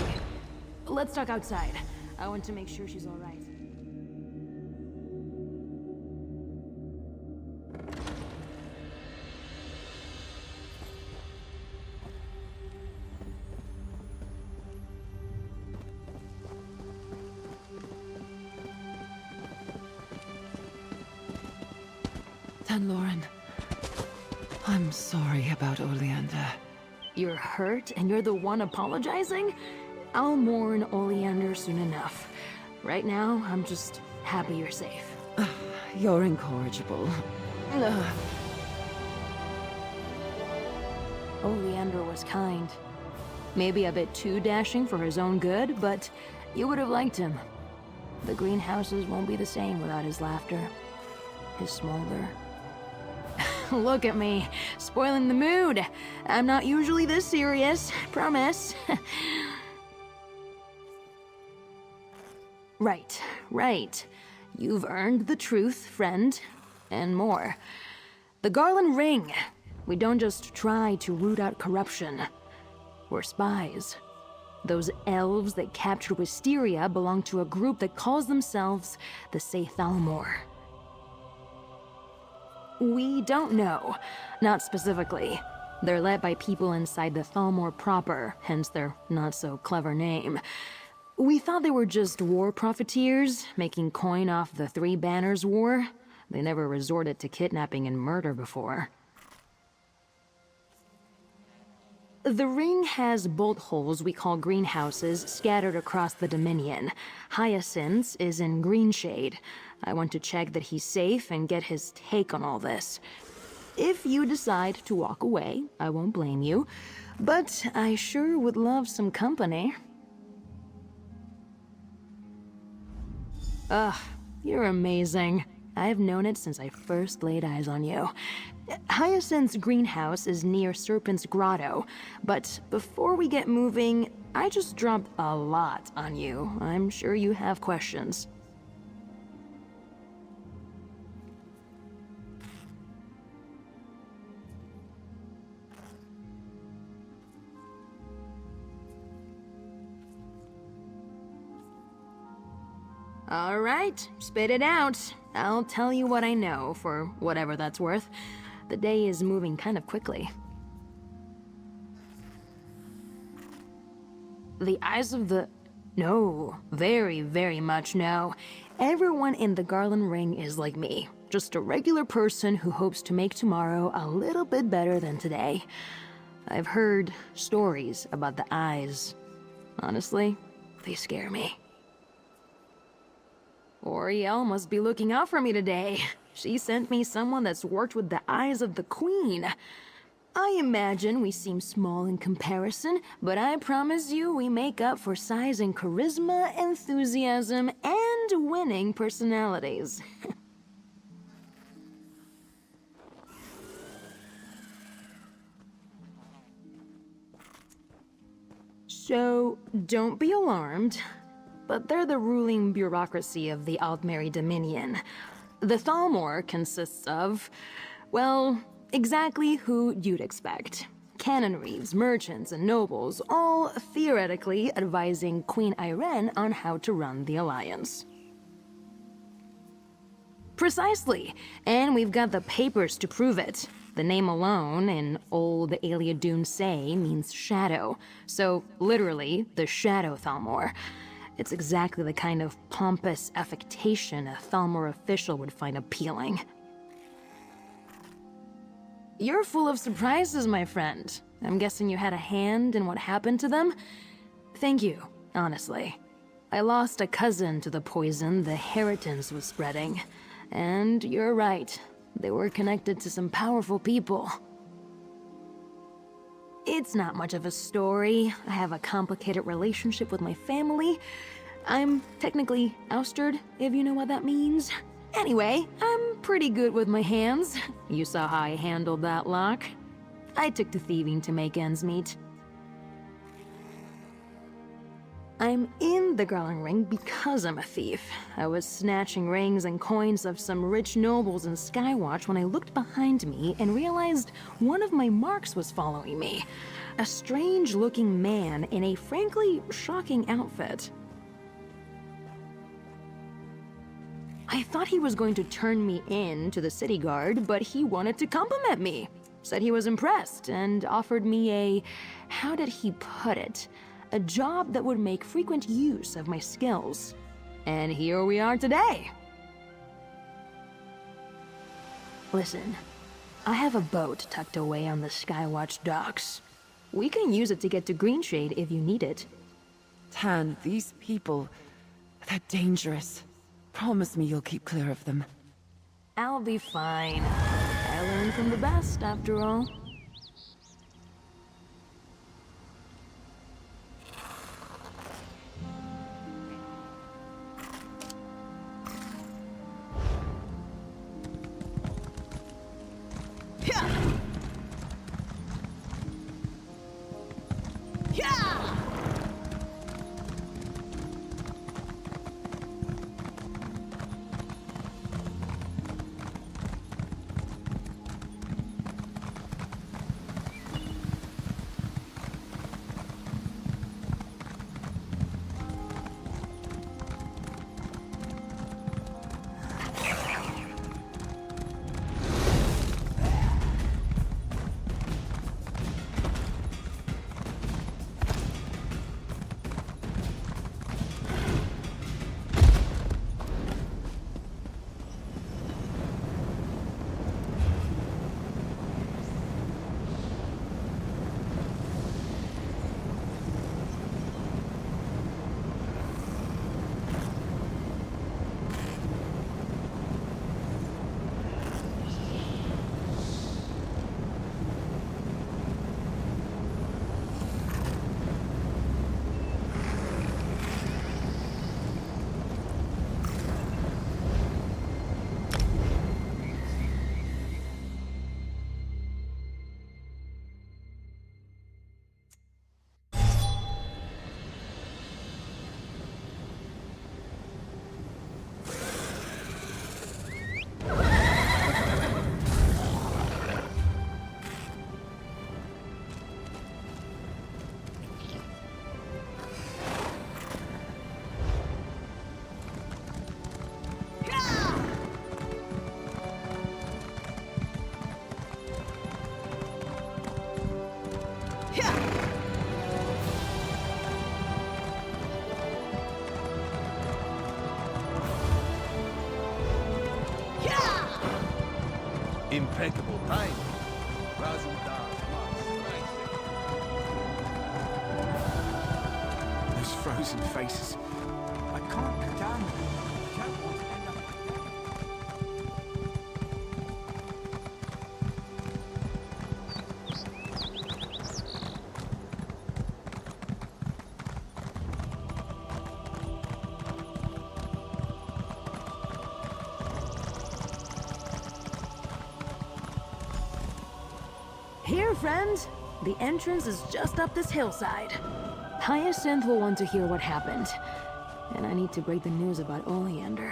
Speaker 2: Let's talk outside. I want to make sure she's all right.
Speaker 13: Tanlorn, I'm sorry about Oleander.
Speaker 2: You're hurt and you're the one apologizing? I'll mourn Oleander soon enough. Right now, I'm just happy you're safe.
Speaker 13: You're incorrigible.
Speaker 2: Oleander was kind. Maybe a bit too dashing for his own good, but you would have liked him. The greenhouses won't be the same without his laughter, his smolder. Look at me, spoiling the mood. I'm not usually this serious, promise. Right. You've earned the truth, friend, and more. The Garland Ring. We don't just try to root out corruption. We're spies. Those elves that captured Wisteria belong to a group that calls themselves the Saythalmor. We don't know. Not specifically. They're led by people inside the Thalmor proper, hence their not-so-clever name. We thought they were just war profiteers, making coin off the Three Banners War. They never resorted to kidnapping and murder before. The ring has bolt holes we call greenhouses scattered across the Dominion. Hyacinth's is in Greenshade. I want to check that he's safe and get his take on all this. If you decide to walk away, I won't blame you, but I sure would love some company. Ugh, you're amazing. I've known it since I first laid eyes on you. Hyacinth's greenhouse is near Serpent's Grotto, but before we get moving, I just dropped a lot on you. I'm sure you have questions. All right, spit it out. I'll tell you what I know, for whatever that's worth. The day is moving kind of quickly. The eyes of the... No, very, very much no. Everyone in the Garland Ring is like me. Just a regular person who hopes to make tomorrow a little bit better than today. I've heard stories about the eyes. Honestly, they scare me. Oriel must be looking out for me today. She sent me someone that's worked with the eyes of the Queen. I imagine we seem small in comparison, but I promise you we make up for size and charisma, enthusiasm, and winning personalities. So, don't be alarmed. But they're the ruling bureaucracy of the Aldmeri Dominion. The Thalmor consists of, well, exactly who you'd expect. Canon reeves, merchants, and nobles, all theoretically advising Queen Irene on how to run the Alliance. Precisely, and we've got the papers to prove it. The name alone, in old Aliadun Say, means shadow, so literally, the Shadow Thalmor. It's exactly the kind of pompous affectation a Thalmor official would find appealing. You're full of surprises, my friend. I'm guessing you had a hand in what happened to them? Thank you, honestly. I lost a cousin to the poison the Heritance was spreading. And you're right, they were connected to some powerful people. It's not much of a story. I have a complicated relationship with my family. I'm technically ousted, if you know what that means. Anyway, I'm pretty good with my hands. You saw how I handled that lock. I took to thieving to make ends meet. I'm in the Garland Ring because I'm a thief. I was snatching rings and coins of some rich nobles in Skywatch when I looked behind me and realized one of my marks was following me. A strange-looking man in a frankly shocking outfit. I thought he was going to turn me in to the city guard, but he wanted to compliment me. Said he was impressed and offered me a... how did he put it? A job that would make frequent use of my skills. And here we are today. Listen, I have a boat tucked away on the Skywatch docks. We can use it to get to Greenshade if you need it.
Speaker 13: Tan, these people, they're dangerous. Promise me you'll keep clear of them.
Speaker 2: I'll be fine. I learned from the best, after all.
Speaker 7: Impeccable time.
Speaker 3: Those frozen faces. I can't go down there. I don't want to end up...
Speaker 2: Here, friends. The entrance is just up this hillside. Hyacinth will want to hear what happened. And I need to break the news about Oleander.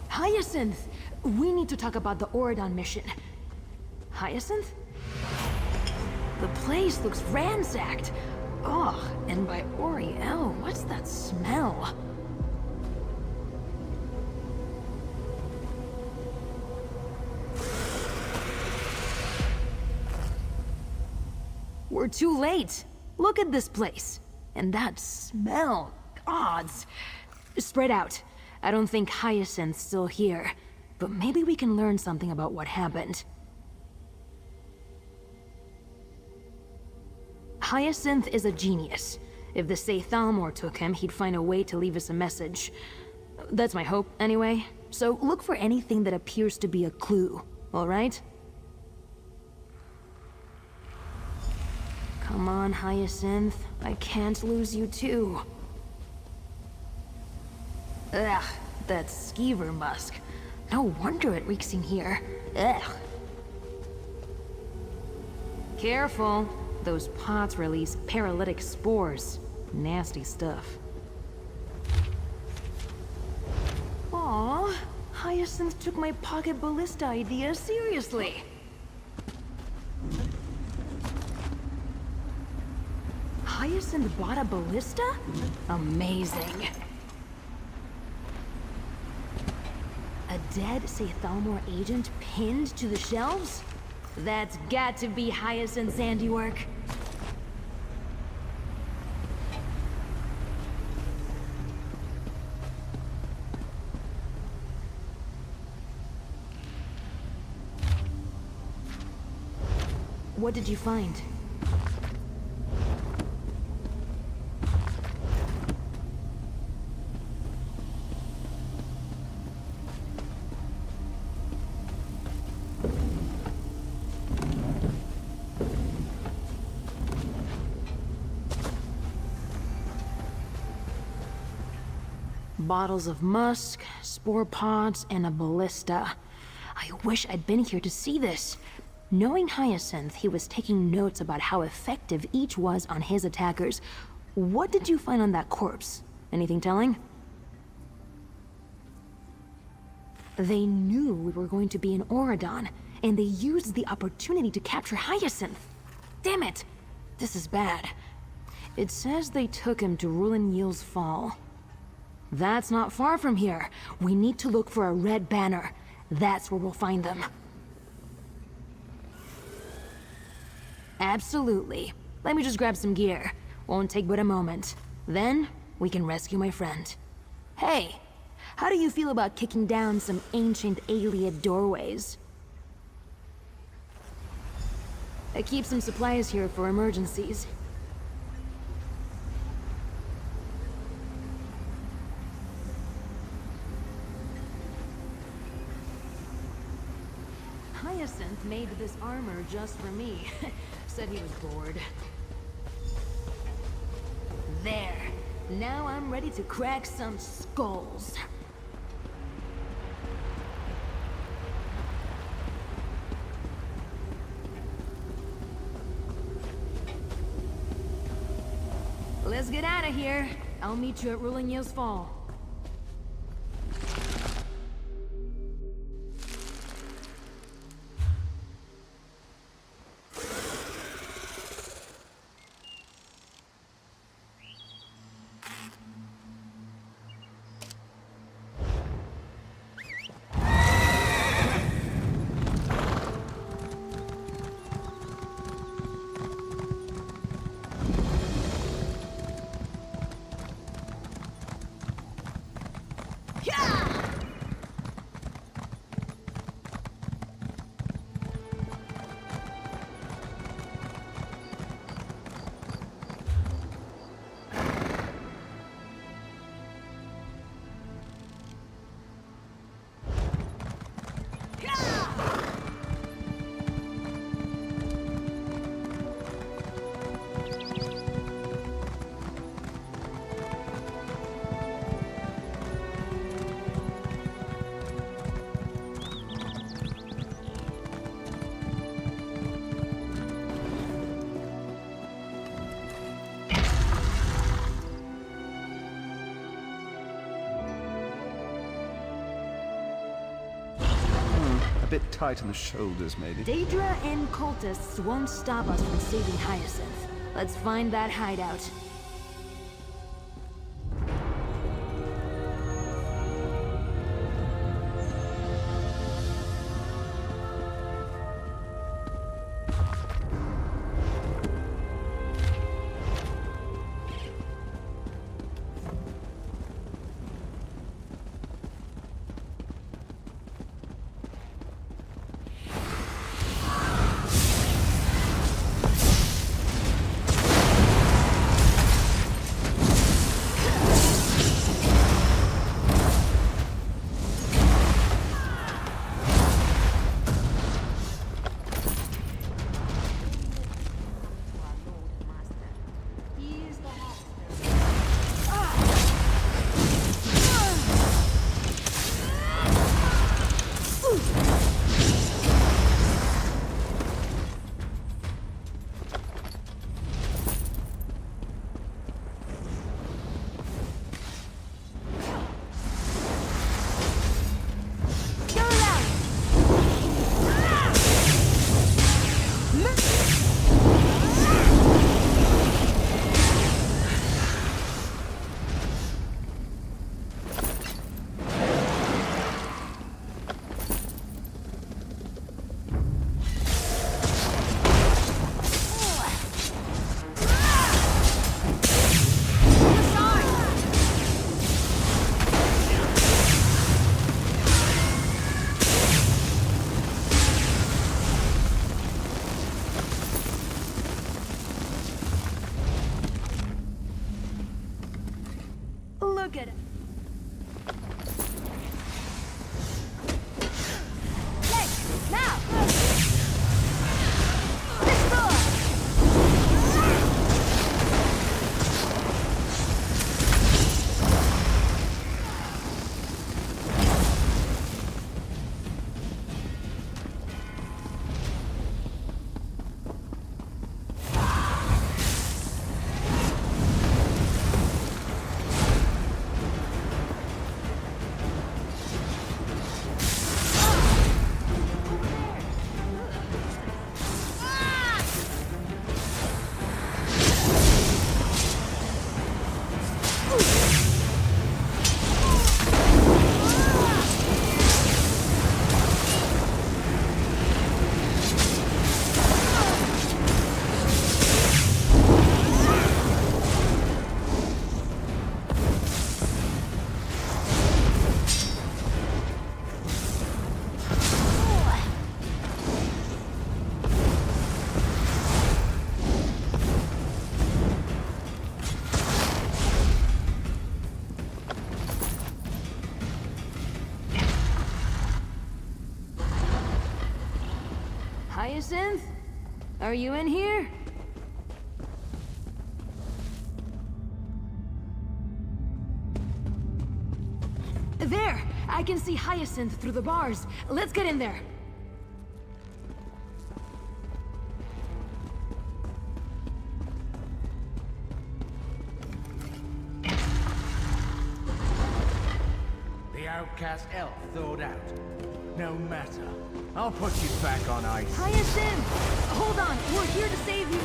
Speaker 2: Hyacinth! We need to talk about the Auridon mission. Hyacinth? The place looks ransacked. Ugh, and by Auriel, what's that smell? We're too late. Look at this place. And that smell. Gods. Spread out. I don't think Hyacinth's still here. But maybe we can learn something about what happened. Hyacinth is a genius. If the Seyth Thalmor took him, he'd find a way to leave us a message. That's my hope, anyway. So look for anything that appears to be a clue, alright? Come on, Hyacinth. I can't lose you too. Ugh, that skeever musk. No wonder it reeks in here. Ugh. Careful. Those pots release paralytic spores. Nasty stuff. Aw, Hyacinth took my pocket ballista idea seriously. Hyacinth bought a ballista? Amazing. A dead Seyth Thalmor agent pinned to the shelves? That's got to be Hyacinth's handiwork. What did you find? Bottles of musk, spore pods, and a ballista. I wish I'd been here to see this. Knowing Hyacinth, he was taking notes about how effective each was on his attackers. What did you find on that corpse? Anything telling? They knew we were going to be in Auradon, and they used the opportunity to capture Hyacinth. Damn it! This is bad. It says they took him to Rulin Yil's Fall. That's not far from here. We need to look for a red banner. That's where we'll find them. Absolutely. Let me just grab some gear. Won't take but a moment. Then, we can rescue my friend. Hey, how do you feel about kicking down some ancient Ayleid doorways? I keep some supplies here for emergencies. Hyacinth made this armor just for me. Said he was bored. There. Now I'm ready to crack some skulls. Let's get out of here. I'll meet you at Rulin Yil's Fall.
Speaker 7: A bit tight on the shoulders, maybe.
Speaker 2: Daedra and cultists won't stop us from saving Hyacinth. Let's find that hideout. look at it. Legs, now! Destroy! Hyacinth? Are you in here? There! I can see Hyacinth through the bars. Let's get in there.
Speaker 3: The outcast elf thawed out. No matter. I'll put you back on ice.
Speaker 2: Hyacinth! Hold on, we're here to save you!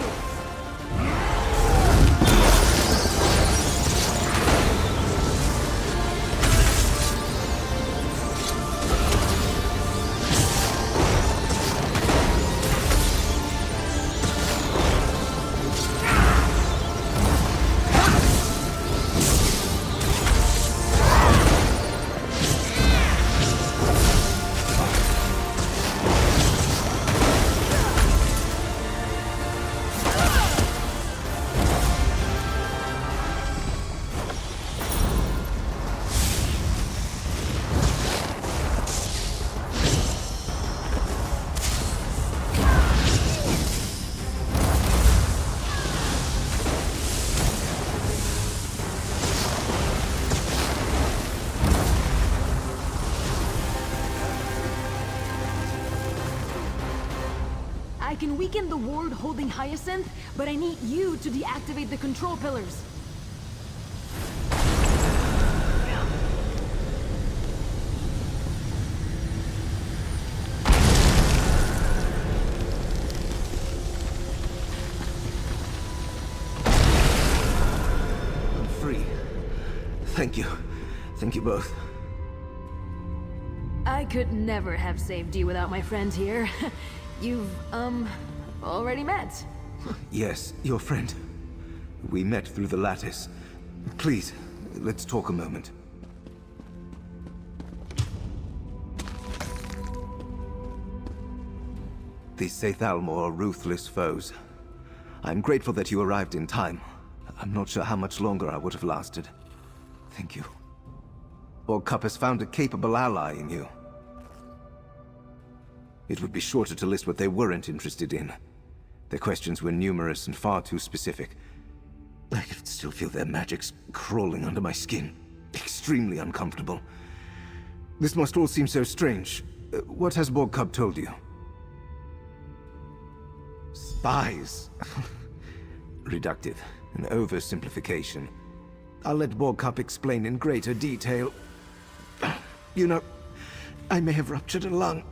Speaker 2: I can weaken the ward holding Hyacinth, but I need you to deactivate the control pillars.
Speaker 4: I'm free. Thank you. Thank you both.
Speaker 2: I could never have saved you without my friend here. You've, already met.
Speaker 4: Yes, your friend. We met through the lattice. Please, let's talk a moment. The Seithalmor are ruthless foes. I'm grateful that you arrived in time. I'm not sure how much longer I would have lasted. Thank you. Borg Cup has found a capable ally in you. It would be shorter to list what they weren't interested in. Their questions were numerous and far too specific. I could still feel their magics crawling under my skin. Extremely uncomfortable. This must all seem so strange. What has Borg Cup told you? Spies. Reductive. An oversimplification. I'll let Borg Cup explain in greater detail. You know, I may have ruptured a lung.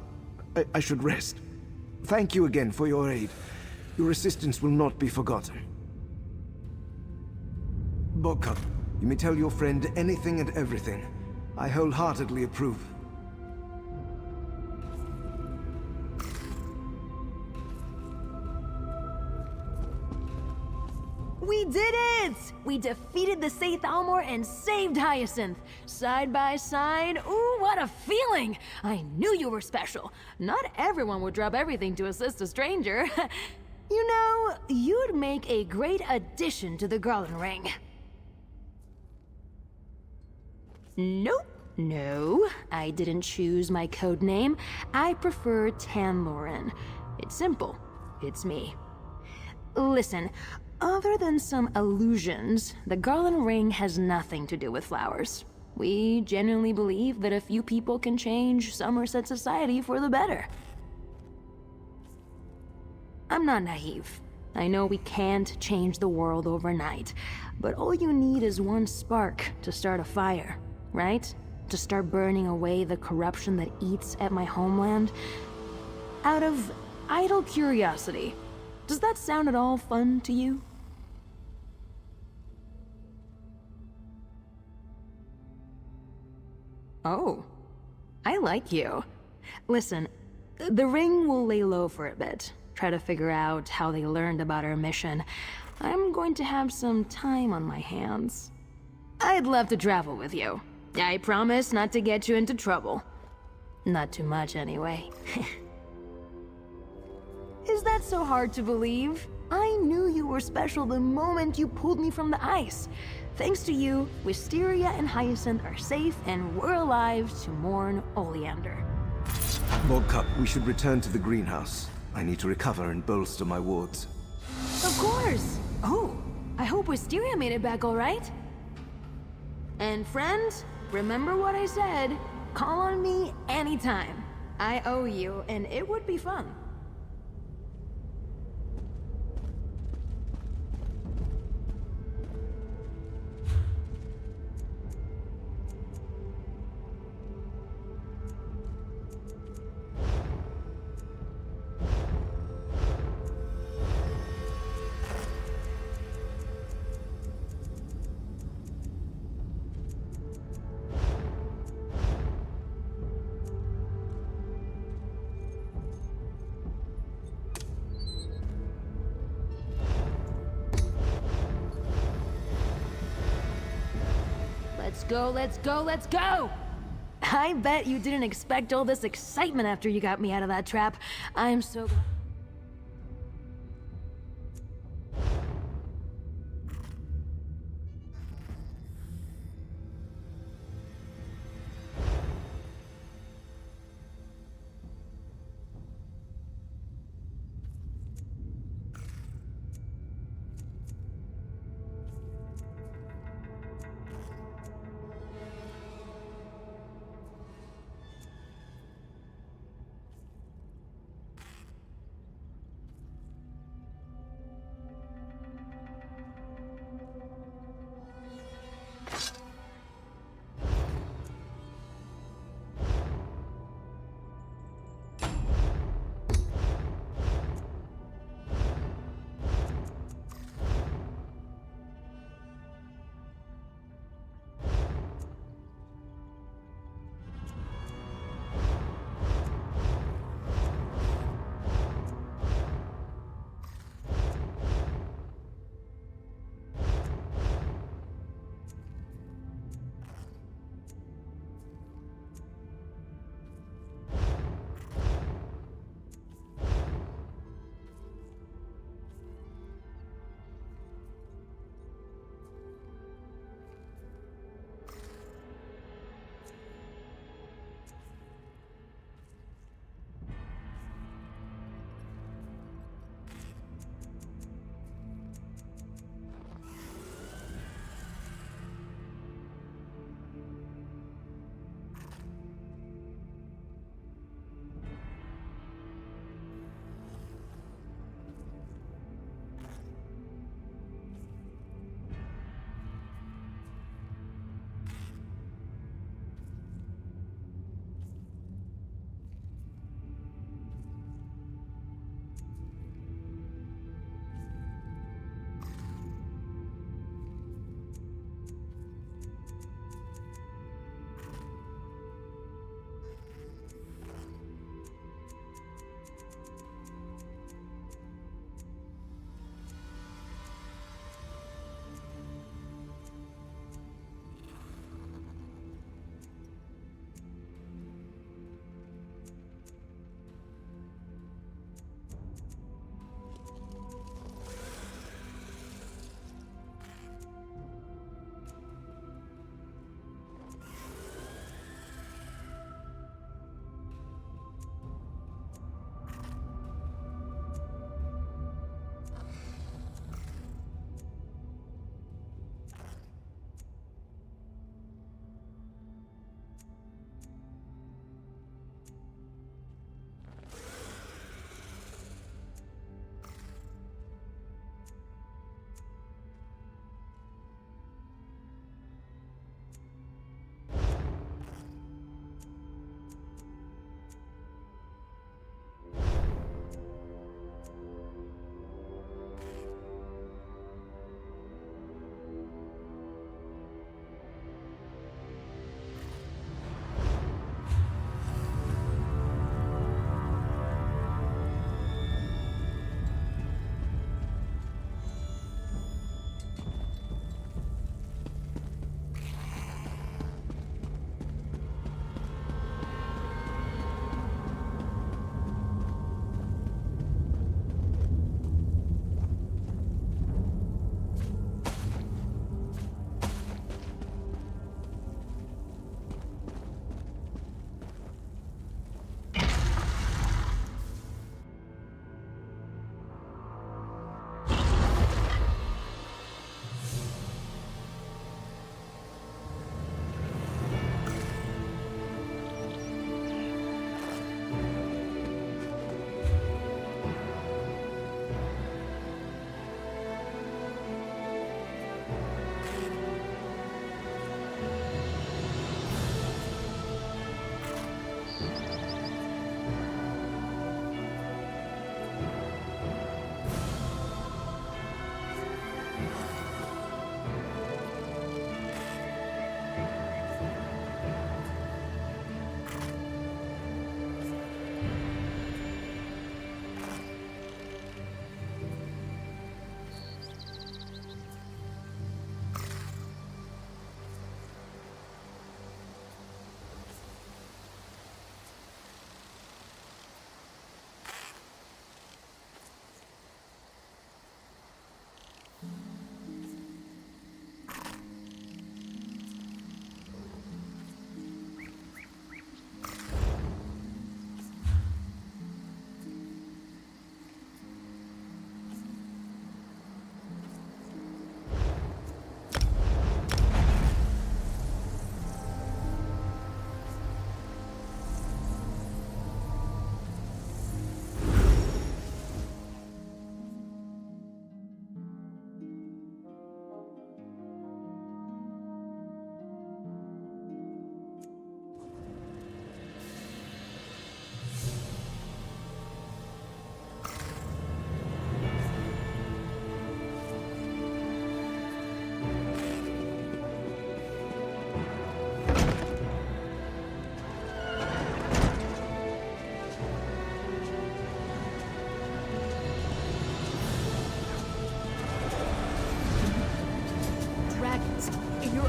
Speaker 4: I should rest. Thank you again for your aid. Your assistance will not be forgotten. Borg Cup, you may tell your friend anything and everything. I wholeheartedly approve.
Speaker 2: We did it! We defeated the Seithalmor and saved Hyacinth. Side by side, ooh, what a feeling! I knew you were special. Not everyone would drop everything to assist a stranger. You know, you'd make a great addition to the Garland Ring. Nope. No, I didn't choose my code name. I prefer Tanloren. It's simple. It's me. Listen, other than some illusions, the Garland Ring has nothing to do with flowers. We genuinely believe that a few people can change Somerset society for the better. I'm not naive. I know we can't change the world overnight, but all you need is one spark to start a fire, right? To start burning away the corruption that eats at my homeland. Out of idle curiosity, does that sound at all fun to you? Oh, I like you. Listen, the ring will lay low for a bit. Try to figure out how they learned about our mission. I'm going to have some time on my hands. I'd love to travel with you. I promise not to get you into trouble. Not too much, anyway. Is that so hard to believe? I knew you were special the moment you pulled me from the ice. Thanks to you, Wisteria and Hyacinth are safe and we're alive to mourn Oleander.
Speaker 4: Bogcup, we should return to the greenhouse. I need to recover and bolster my wards.
Speaker 2: Of course! Oh, I hope Wisteria made it back all right. And friends, remember what I said. Call on me anytime. I owe you, and it would be fun. Let's go, let's go, let's go! I bet you didn't expect all this excitement after you got me out of that trap. I'm so glad.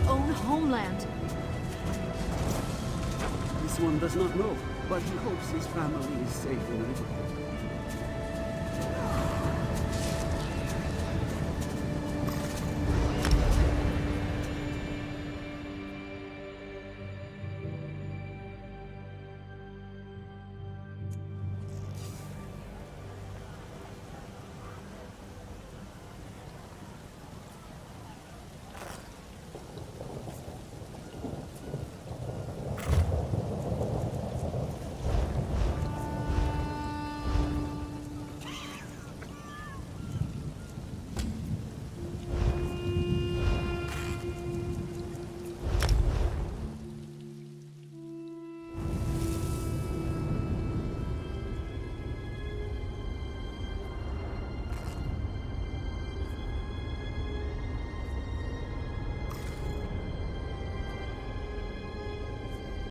Speaker 14: own homeland.
Speaker 15: This one does not know, but he hopes his family is safe in Liverpool.